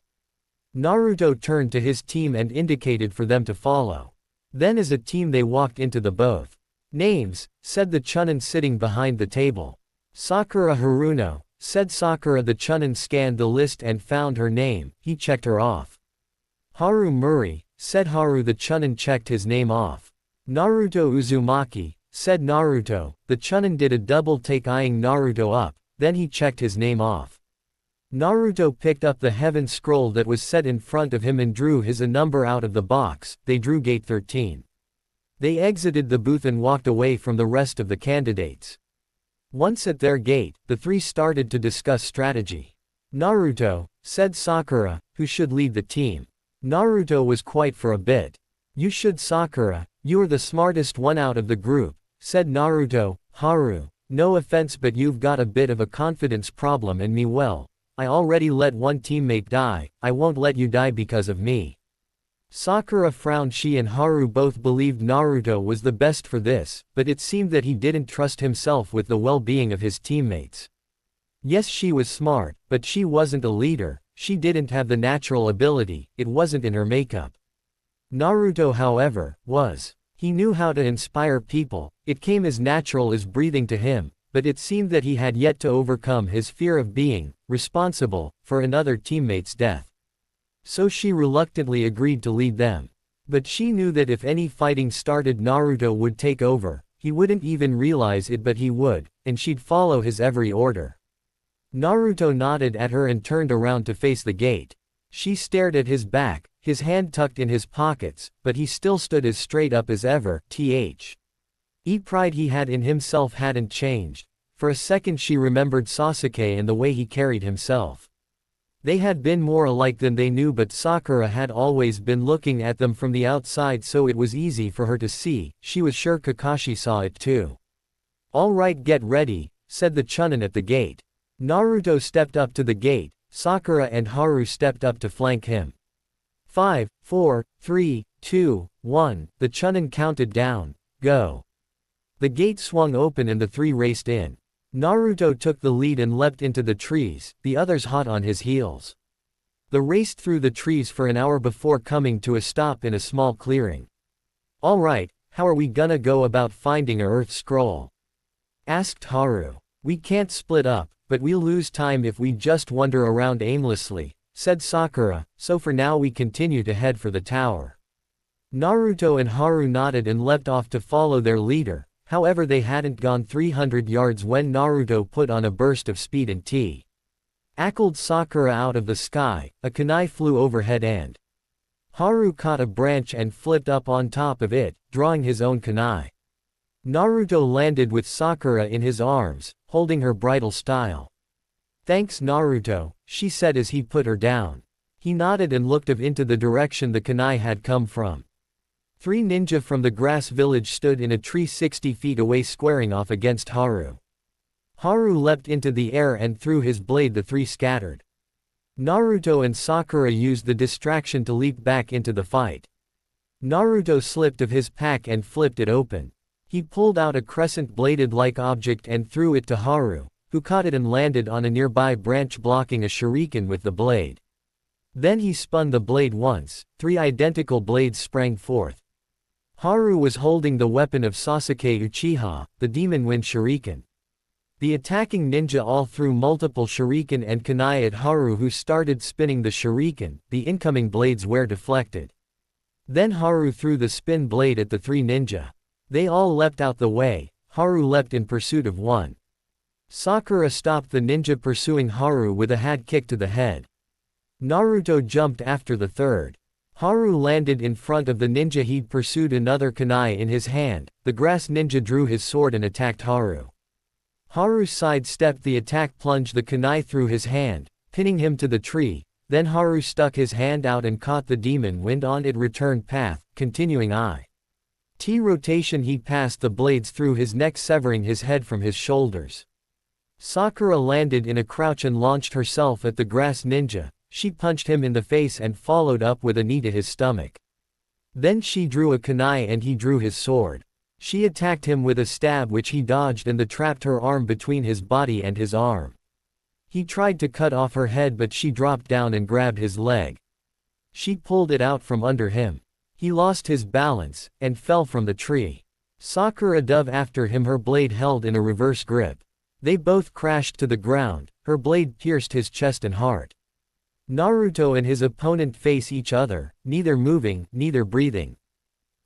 Naruto turned to his team and indicated for them to follow. Then as a team they walked into the both. Names, said the Chunin sitting behind the table. Sakura Haruno, said Sakura. The Chunin scanned the list and found her name, he checked her off. Haru Muri, said Haru. The Chunin checked his name off. Naruto Uzumaki, said Naruto. The Chunin did a double take, eyeing Naruto up, then he checked his name off. Naruto picked up the heaven scroll that was set in front of him and drew his a number out of the box. They drew gate 13. They exited the booth and walked away from the rest of the candidates. Once at their gate, the 3 started to discuss strategy. Naruto, said Sakura, who should lead the team. Naruto was quiet for a bit. You should, Sakura, you're the smartest one out of the group, said Naruto. Haru, no offense but you've got a bit of a confidence problem and me well, I already let one teammate die, I won't let you die because of me. Sakura frowned. She and Haru both believed Naruto was the best for this, but it seemed that he didn't trust himself with the well-being of his teammates. Yes, she was smart, but she wasn't a leader, she didn't have the natural ability, it wasn't in her makeup. Naruto, however, was. He knew how to inspire people, it came as natural as breathing to him, but it seemed that he had yet to overcome his fear of being responsible for another teammate's death. So she reluctantly agreed to lead them. But she knew that if any fighting started, Naruto would take over. He wouldn't even realize it, but he would, and she'd follow his every order. Naruto nodded at her and turned around to face the gate. She stared at his back, his hand tucked in his pockets, but he still stood as straight up as ever. The pride he had in himself hadn't changed. For a second she remembered Sasuke and the way he carried himself. They had been more alike than they knew, but Sakura had always been looking at them from the outside, so it was easy for her to see. She was sure Kakashi saw it too. "All right, get ready," said the Chunin at the gate. Naruto stepped up to the gate, Sakura and Haru stepped up to flank him. 5, 4, 3, 2, 1, the Chunin counted down, "Go." The gate swung open and the three raced in. Naruto took the lead and leapt into the trees, the others hot on his heels. They raced through the trees for an hour before coming to a stop in a small clearing. "All right, how are we gonna go about finding a Earth Scroll?" asked Haru. "We can't split up, but we'll lose time if we just wander around aimlessly," said Sakura, "so for now we continue to head for the tower." Naruto and Haru nodded and leapt off to follow their leader. However, they hadn't gone 300 yards when Naruto put on a burst of speed and tackled Sakura out of the sky. A kunai flew overhead and Haru caught a branch and flipped up on top of it, drawing his own kunai. Naruto landed with Sakura in his arms, holding her bridal style. "Thanks, Naruto," she said as he put her down. He nodded and looked up into the direction the kunai had come from. 3 ninja from the grass village stood in a tree 60 feet away, squaring off against Haru. Haru leapt into the air and threw his blade. The 3 scattered. Naruto and Sakura used the distraction to leap back into the fight. Naruto slipped of his pack and flipped it open. He pulled out a crescent-bladed-like object and threw it to Haru, who caught it and landed on a nearby branch, blocking a shuriken with the blade. Then he spun the blade once, 3 identical blades sprang forth. Haru was holding the weapon of Sasuke Uchiha, the Demon Wind Shuriken. The attacking ninja all threw multiple shuriken and kunai at Haru, who started spinning the shuriken. The incoming blades were deflected. Then Haru threw the spin blade at the 3 ninja. They all leapt out the way. Haru leapt in pursuit of one. Sakura stopped the ninja pursuing Haru with a head kick to the head. Naruto jumped after the third. Haru landed in front of the ninja he'd pursued, another kunai in his hand. The grass ninja drew his sword and attacked Haru. Haru sidestepped the attack, plunged the kunai through his hand, pinning him to the tree. Then Haru stuck his hand out and caught the demon wind on its return path, continuing rotation. He passed the blades through his neck, severing his head from his shoulders. Sakura landed in a crouch and launched herself at the grass ninja. She punched him in the face and followed up with a knee to his stomach. Then she drew a kunai and he drew his sword. She attacked him with a stab which he dodged and trapped her arm between his body and his arm. He tried to cut off her head, but she dropped down and grabbed his leg. She pulled it out from under him. He lost his balance and fell from the tree. Sakura dove after him, her blade held in a reverse grip. They both crashed to the ground. Her blade pierced his chest and heart. Naruto and his opponent face each other, neither moving, neither breathing.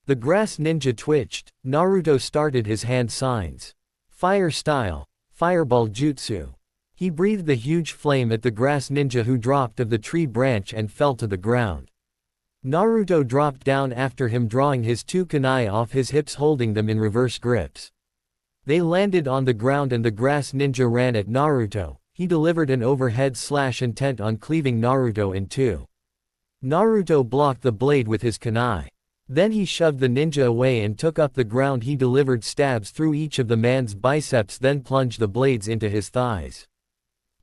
The grass ninja twitched. Naruto started his hand signs. Fire style. Fireball jutsu. He breathed the huge flame at the grass ninja, who dropped of the tree branch and fell to the ground. Naruto dropped down after him, drawing his 2 kunai off his hips, holding them in reverse grips. They landed on the ground and the grass ninja ran at Naruto. He delivered an overhead slash intent on cleaving Naruto in 2. Naruto blocked the blade with his kunai. Then he shoved the ninja away and took up the ground. He delivered stabs through each of the man's biceps, then plunged the blades into his thighs.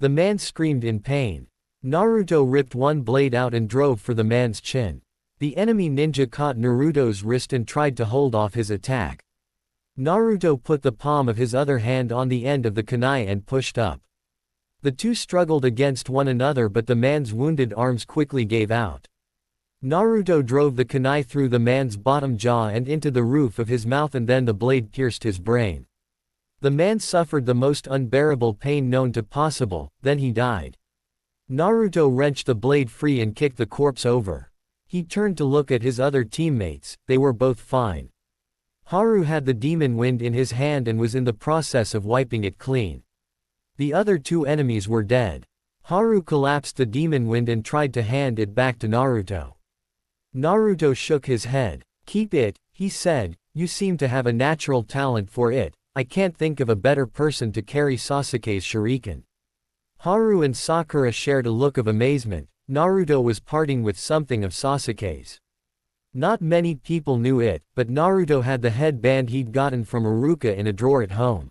The man screamed in pain. Naruto ripped one blade out and drove for the man's chin. The enemy ninja caught Naruto's wrist and tried to hold off his attack. Naruto put the palm of his other hand on the end of the kunai and pushed up. The two struggled against one another, but the man's wounded arms quickly gave out. Naruto drove the kunai through the man's bottom jaw and into the roof of his mouth, and then the blade pierced his brain. The man suffered the most unbearable pain known to possible, then he died. Naruto wrenched the blade free and kicked the corpse over. He turned to look at his other teammates, they were both fine. Haru had the demon wind in his hand and was in the process of wiping it clean. The other two enemies were dead. Haru collapsed the demon wind and tried to hand it back to Naruto. Naruto shook his head. "Keep it," he said, "you seem to have a natural talent for it. I can't think of a better person to carry Sasuke's shuriken." Haru and Sakura shared a look of amazement. Naruto was parting with something of Sasuke's. Not many people knew it, but Naruto had the headband he'd gotten from Iruka in a drawer at home.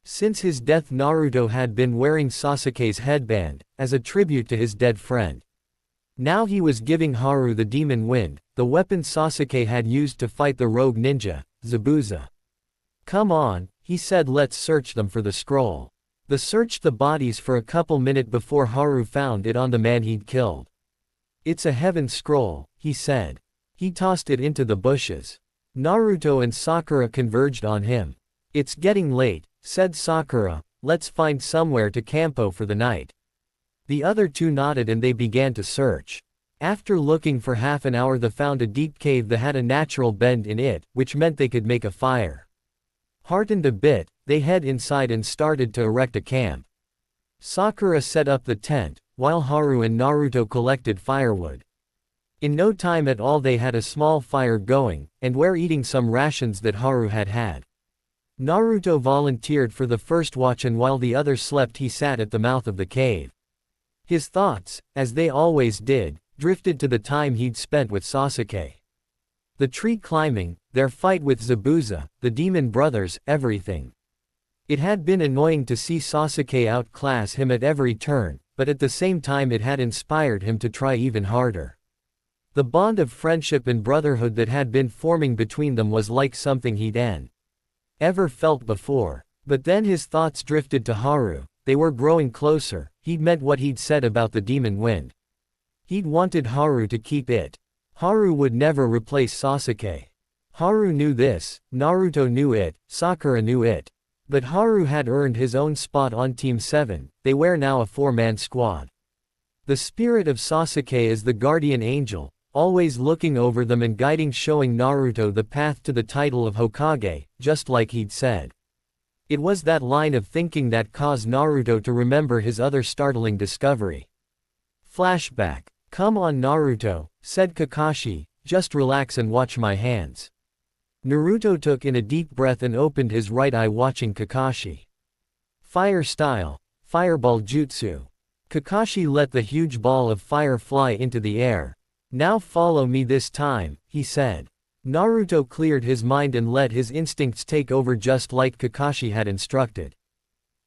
Since his death, Naruto had been wearing Sasuke's headband, as a tribute to his dead friend. Now he was giving Haru the demon wind, the weapon Sasuke had used to fight the rogue ninja, Zabuza. "Come on," he said, "let's search them for the scroll." They searched the bodies for a couple minutes before Haru found it on the man he'd killed. "It's a heaven scroll," he said. He tossed it into the bushes. Naruto and Sakura converged on him. "It's getting late," said Sakura, "let's find somewhere to campo for the night." The other two nodded and they began to search. After looking for half an hour, they found a deep cave that had a natural bend in it, which meant they could make a fire. Heartened a bit, they head inside and started to erect a camp. Sakura set up the tent, while Haru and Naruto collected firewood. In no time at all they had a small fire going, and were eating some rations that Haru had had. Naruto volunteered for the first watch, and while the others slept he sat at the mouth of the cave. His thoughts, as they always did, drifted to the time he'd spent with Sasuke. The tree climbing, their fight with Zabuza, the demon brothers, everything. It had been annoying to see Sasuke outclass him at every turn, but at the same time it had inspired him to try even harder. The bond of friendship and brotherhood that had been forming between them was like something he'd ever felt before. But then his thoughts drifted to Haru. They were growing closer. He'd meant what he'd said about the demon wind. He'd wanted Haru to keep it. Haru would never replace Sasuke. Haru knew this, Naruto knew it, Sakura knew it. But Haru had earned his own spot on Team 7, they were now a 4-man squad. The spirit of Sasuke is the guardian angel, always looking over them and guiding, showing Naruto the path to the title of Hokage, just like he'd said. It was that line of thinking that caused Naruto to remember his other startling discovery. Flashback. "Come on Naruto," said Kakashi, "just relax and watch my hands." Naruto took in a deep breath and opened his right eye, watching Kakashi. Fire style. Fireball jutsu. Kakashi let the huge ball of fire fly into the air. "Now follow me this time," he said. Naruto cleared his mind and let his instincts take over, just like Kakashi had instructed.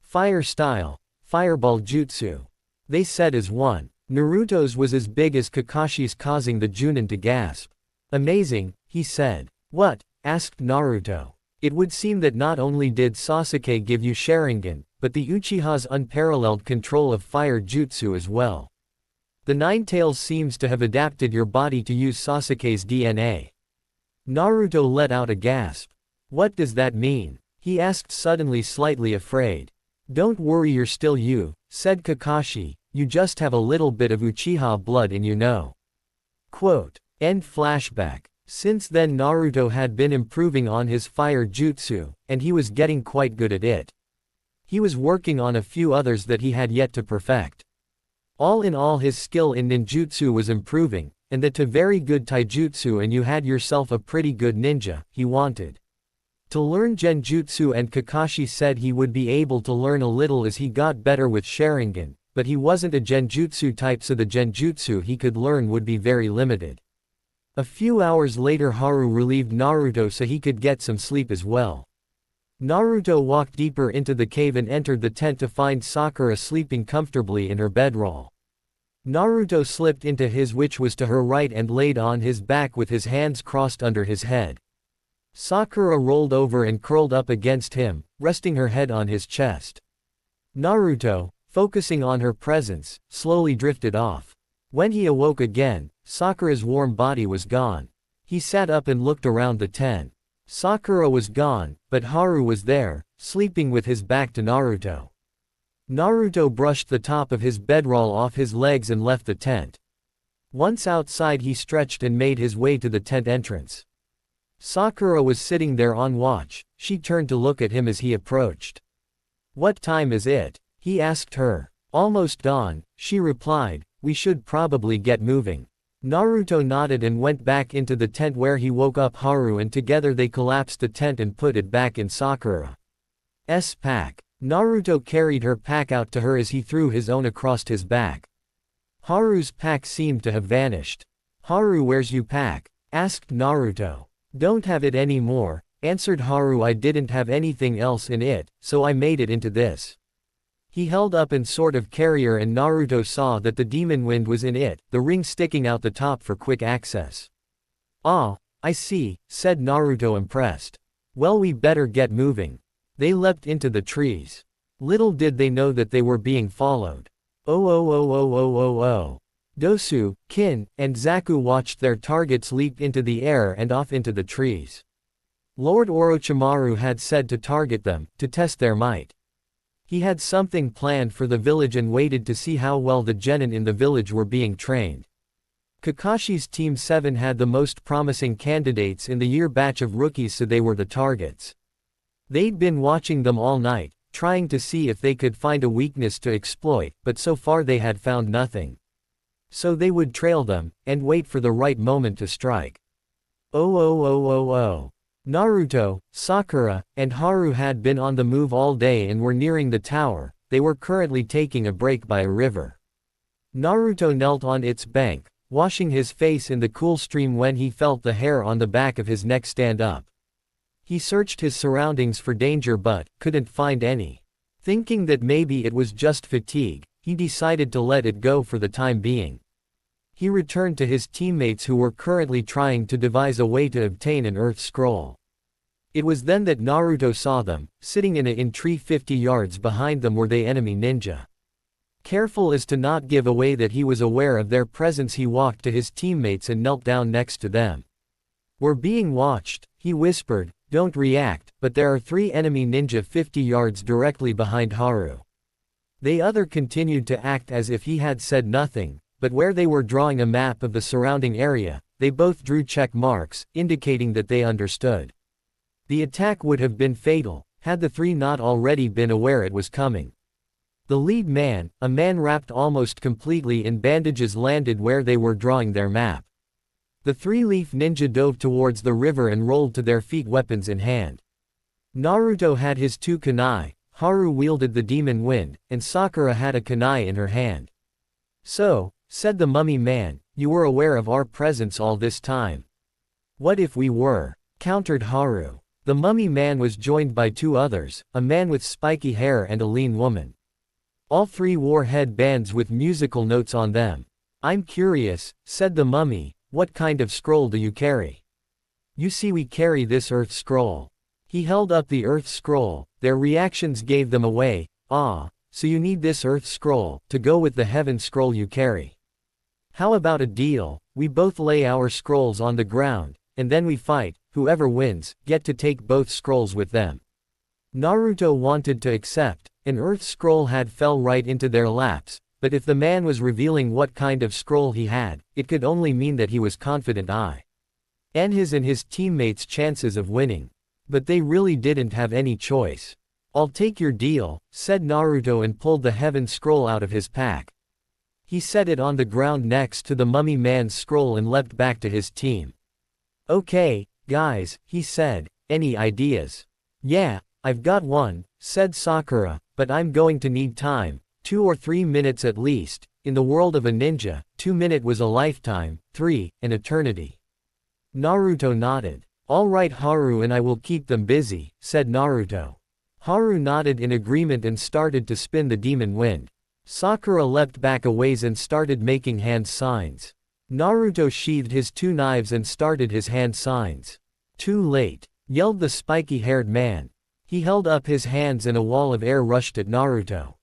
Fire style. Fireball jutsu. They said as one. Naruto's was as big as Kakashi's, causing the Chunin to gasp. "Amazing," he said. "What?" asked Naruto. "It would seem that not only did Sasuke give you Sharingan, but the Uchiha's unparalleled control of fire jutsu as well. The Nine Tails seems to have adapted your body to use Sasuke's DNA." Naruto let out a gasp. "What does that mean?" he asked, suddenly slightly afraid. "Don't worry, you're still you," said Kakashi, "you just have a little bit of Uchiha blood in you, know." Quote. End flashback. Since then Naruto had been improving on his fire jutsu, and he was getting quite good at it. He was working on a few others that he had yet to perfect. All in all, his skill in ninjutsu was improving, and that to very good taijutsu, and you had yourself a pretty good ninja. He wanted to learn genjutsu, and Kakashi said he would be able to learn a little as he got better with Sharingan, but he wasn't a genjutsu type, so the genjutsu he could learn would be very limited. A few hours later Haru relieved Naruto so he could get some sleep as well. Naruto walked deeper into the cave and entered the tent to find Sakura sleeping comfortably in her bedroll. Naruto slipped into his, which was to her right, and laid on his back with his hands crossed under his head. Sakura rolled over and curled up against him, resting her head on his chest. Naruto, focusing on her presence, slowly drifted off. When he awoke again, Sakura's warm body was gone. He sat up and looked around the tent. Sakura was gone, but Haru was there, sleeping with his back to Naruto. Naruto brushed the top of his bedroll off his legs and left the tent. Once outside he stretched and made his way to the tent entrance. Sakura was sitting there on watch. She turned to look at him as he approached. "What time is it?" he asked her. "Almost dawn," she replied. "We should probably get moving." Naruto nodded and went back into the tent where he woke up Haru, and together they collapsed the tent and put it back in Sakura's pack. Naruto carried her pack out to her as he threw his own across his back. Haru's pack seemed to have vanished. "Haru, where's your pack?" asked Naruto. "Don't have it anymore," answered Haru. "I didn't have anything else in it, so I made it into this." He held up an sort of carrier and Naruto saw that the demon wind was in it, the ring sticking out the top for quick access. "Ah, I see," said Naruto, impressed. "Well, we better get moving." They leapt into the trees. Little did they know that they were being followed. Dosu, Kin, and Zaku watched their targets leap into the air and off into the trees. Lord Orochimaru had said to target them, to test their might. He had something planned for the village and waited to see how well the genin in the village were being trained. Kakashi's Team 7 had the most promising candidates in the year batch of rookies, so they were the targets. They'd been watching them all night, trying to see if they could find a weakness to exploit, but so far they had found nothing. So they would trail them, and wait for the right moment to strike. Naruto, Sakura, and Haru had been on the move all day and were nearing the tower. They were currently taking a break by a river. Naruto knelt on its bank, washing his face in the cool stream when he felt the hair on the back of his neck stand up. He searched his surroundings for danger but couldn't find any. Thinking that maybe it was just fatigue, he decided to let it go for the time being. He returned to his teammates who were currently trying to devise a way to obtain an Earth Scroll. It was then that Naruto saw them. Sitting in a tree 50 yards behind them were the enemy ninja. Careful as to not give away that he was aware of their presence, he walked to his teammates and knelt down next to them. "We're being watched," he whispered. "Don't react, but there are 3 enemy ninja 50 yards directly behind Haru." The other continued to act as if he had said nothing, but where they were drawing a map of the surrounding area, they both drew check marks, indicating that they understood. The attack would have been fatal, had the 3 not already been aware it was coming. The lead man, a man wrapped almost completely in bandages, landed where they were drawing their map. The 3-leaf ninja dove towards the river and rolled to their feet, weapons in hand. Naruto had his 2 kunai, Haru wielded the demon wind, and Sakura had a kunai in her hand. "So," said the mummy man, "you were aware of our presence all this time." "What if we were?" countered Haru. The mummy man was joined by 2 others, a man with spiky hair and a lean woman. All 3 wore headbands with musical notes on them. "I'm curious," said the mummy, "what kind of scroll do you carry?" "You see, we carry this Earth Scroll." He held up the Earth Scroll. Their reactions gave them away. "Ah, so you need this Earth Scroll to go with the Heaven Scroll you carry. How about a deal? We both lay our scrolls on the ground, and then we fight. Whoever wins, get to take both scrolls with them." Naruto wanted to accept. An Earth Scroll had fell right into their laps, but if the man was revealing what kind of scroll he had, it could only mean that he was confident in his and his teammates' chances of winning. But they really didn't have any choice. "I'll take your deal," said Naruto and pulled the Heaven Scroll out of his pack. He set it on the ground next to the mummy man's scroll and leapt back to his team. "Okay, guys," he said, "any ideas?" "Yeah, I've got one," said Sakura, "but I'm going to need time, 2 or 3 minutes at least. In the world of a ninja, 2 minutes was a lifetime, 3, an eternity." Naruto nodded. "All right, Haru and I will keep them busy," said Naruto. Haru nodded in agreement and started to spin the demon wind. Sakura leapt back a ways and started making hand signs. Naruto sheathed his 2 knives and started his hand signs. "Too late," yelled the spiky-haired man. He held up his hands and a wall of air rushed at Naruto.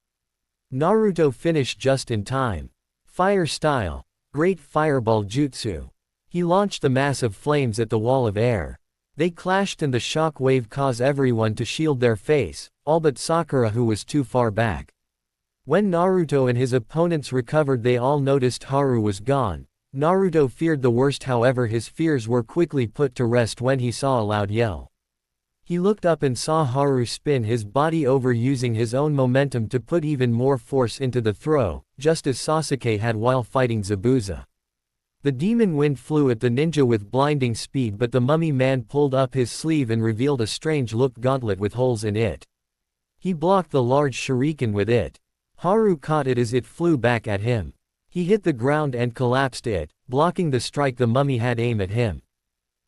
Naruto finished just in time. Fire style. Great fireball jutsu. He launched the mass of flames at the wall of air. They clashed and the shock wave caused everyone to shield their face, all but Sakura who was too far back. When Naruto and his opponents recovered, they all noticed Haru was gone. Naruto feared the worst, however his fears were quickly put to rest when he saw a loud yell. He looked up and saw Haru spin his body over using his own momentum to put even more force into the throw, just as Sasuke had while fighting Zabuza. The demon wind flew at the ninja with blinding speed, but the mummy man pulled up his sleeve and revealed a strange-looked gauntlet with holes in it. He blocked the large shuriken with it. Haru caught it as it flew back at him. He hit the ground and collapsed it, blocking the strike the mummy had aimed at him.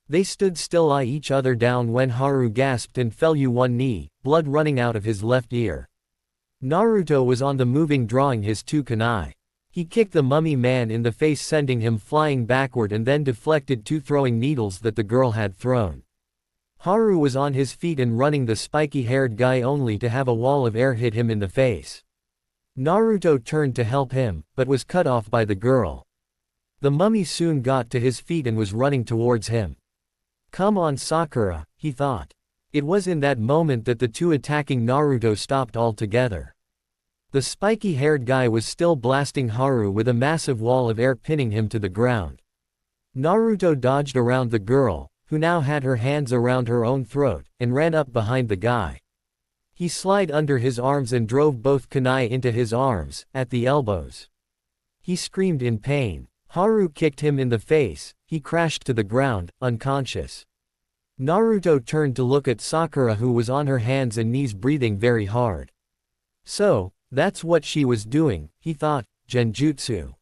They stood still, eyeing each other down when Haru gasped and fell to one knee, blood running out of his left ear. Naruto was on the moving, drawing his two kunai. He kicked the mummy man in the face, sending him flying backward, and then deflected two throwing needles that the girl had thrown. Haru was on his feet and running the spiky-haired guy, only to have a wall of air hit him in the face. Naruto turned to help him, but was cut off by the girl. The mummy soon got to his feet and was running towards him. "Come on, Sakura," he thought. It was in that moment that the two attacking Naruto stopped altogether. The spiky-haired guy was still blasting Haru with a massive wall of air, pinning him to the ground. Naruto dodged around the girl, who now had her hands around her own throat, and ran up behind the guy. He slid under his arms and drove both kunai into his arms, at the elbows. He screamed in pain. Haru kicked him in the face. He crashed to the ground, unconscious. Naruto turned to look at Sakura, who was on her hands and knees breathing very hard. So, that's what she was doing, he thought, genjutsu.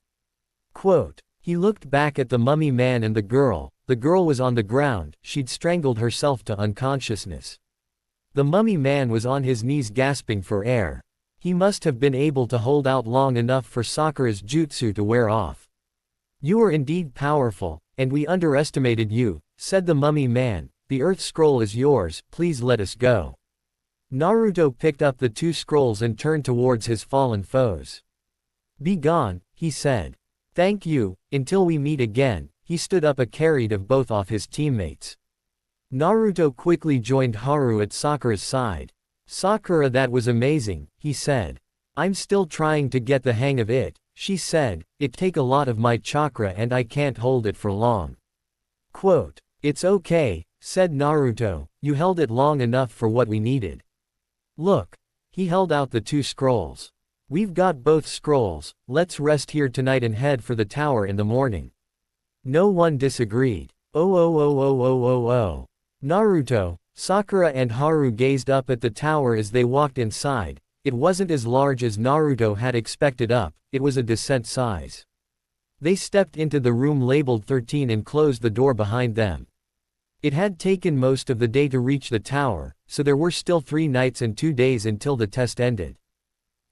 Quote. He looked back at the mummy man and the girl was on the ground, she'd strangled herself to unconsciousness. The mummy man was on his knees gasping for air. He must have been able to hold out long enough for Sakura's jutsu to wear off. "You are indeed powerful, and we underestimated you," said the mummy man. "The earth scroll is yours, please let us go." Naruto picked up the two scrolls and turned towards his fallen foes. "Be gone," he said. "Thank you, until we meet again." He stood up and carried both off his teammates. Naruto quickly joined Haru at Sakura's side. "Sakura, that was amazing," he said. "I'm still trying to get the hang of it," she said. "It take a lot of my chakra and I can't hold it for long." Quote. "It's okay," said Naruto, "you held it long enough for what we needed. Look." He held out the two scrolls. "We've got both scrolls, let's rest here tonight and head for the tower in the morning." No one disagreed. Oh. Naruto, Sakura and Haru gazed up at the tower as they walked inside. It wasn't as large as Naruto had expected it was a decent size. They stepped into the room labeled 13 and closed the door behind them. It had taken most of the day to reach the tower, so there were still 3 nights and 2 days until the test ended.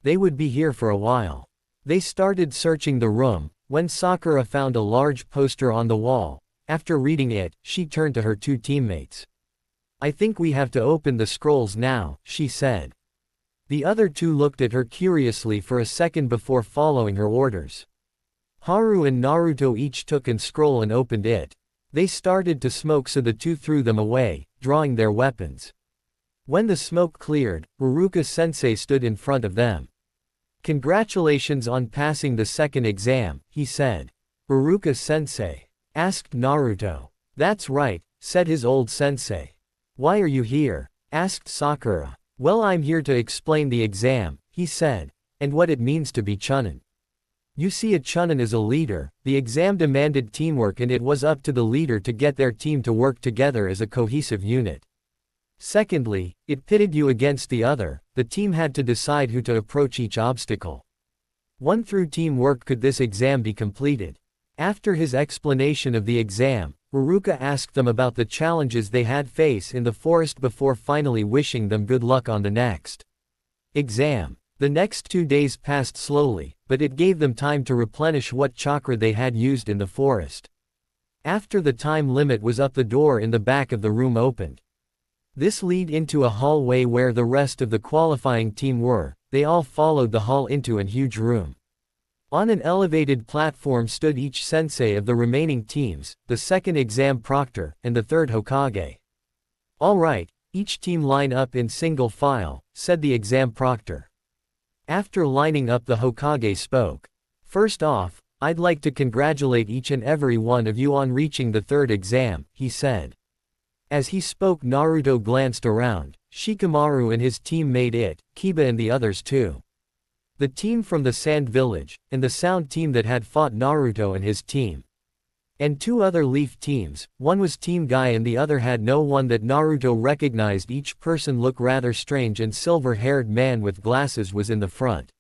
They would be here for a while. They started searching the room, when Sakura found a large poster on the wall. After reading it, she turned to her 2 teammates. "I think we have to open the scrolls now," she said. The other 2 looked at her curiously for a second before following her orders. Haru and Naruto each took a scroll and opened it. They started to smoke, so the 2 threw them away, drawing their weapons. When the smoke cleared, Ruruka-sensei stood in front of them. "Congratulations on passing the second exam," he said. "Ruruka-sensei?" asked Naruto. "That's right," said his old sensei. "Why are you here?" asked Sakura. "Well, I'm here to explain the exam," he said, "and what it means to be Chunin. You see, a Chunin is a leader. The exam demanded teamwork, and it was up to the leader to get their team to work together as a cohesive unit. Secondly, it pitted you against the other. The team had to decide who to approach each obstacle. One through teamwork could this exam be completed." After his explanation of the exam, Ruruka asked them about the challenges they had faced in the forest before finally wishing them good luck on the next exam. The next 2 days passed slowly, but it gave them time to replenish what chakra they had used in the forest. After the time limit was up, the door in the back of the room opened. This led into a hallway where the rest of the qualifying team were. They all followed the hall into a huge room. On an elevated platform stood each sensei of the remaining teams, the second exam proctor, and the third Hokage. All right, each team line up in single file, said the exam proctor. After lining up, the Hokage spoke. First off, I'd like to congratulate each and every one of you on reaching the third exam, he said. As he spoke, Naruto glanced around. Shikamaru and his team made it, Kiba and the others too. The team from the Sand Village, and the Sound team that had fought Naruto and his team. And two other Leaf teams, one was Team Guy and the other had no one that Naruto recognized. Each person looked rather strange, and silver-haired man with glasses was in the front.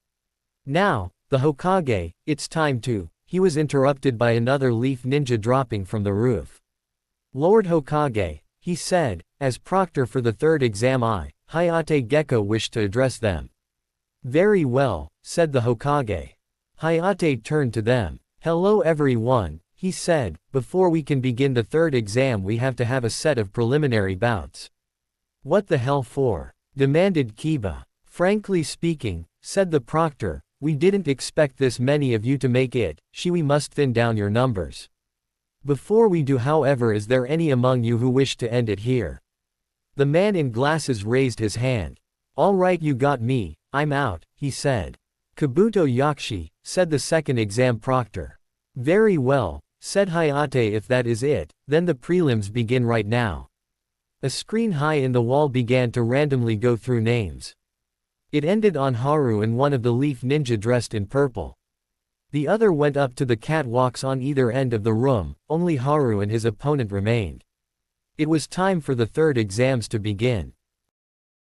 Now, the Hokage, it's time to, he was interrupted by another Leaf ninja dropping from the roof. Lord Hokage, he said, as proctor for the third exam, I, Hayate Gecko, wish to address them. Very well, said the Hokage. Hayate turned to them. Hello everyone, he said, before we can begin the third exam we have to have a set of preliminary bouts. What the hell for? Demanded Kiba. Frankly speaking, said the proctor, we didn't expect this many of you to make it, we must thin down your numbers. Before we do, however, is there any among you who wish to end it here? The man in glasses raised his hand. All right, you got me, I'm out, he said. Kabuto Yakshi, said the second exam proctor. Very well, said Hayate, if that is it, then the prelims begin right now. A screen high in the wall began to randomly go through names. It ended on Haru and one of the Leaf ninja dressed in purple. The other went up to the catwalks on either end of the room, only Haru and his opponent remained. It was time for the third exams to begin.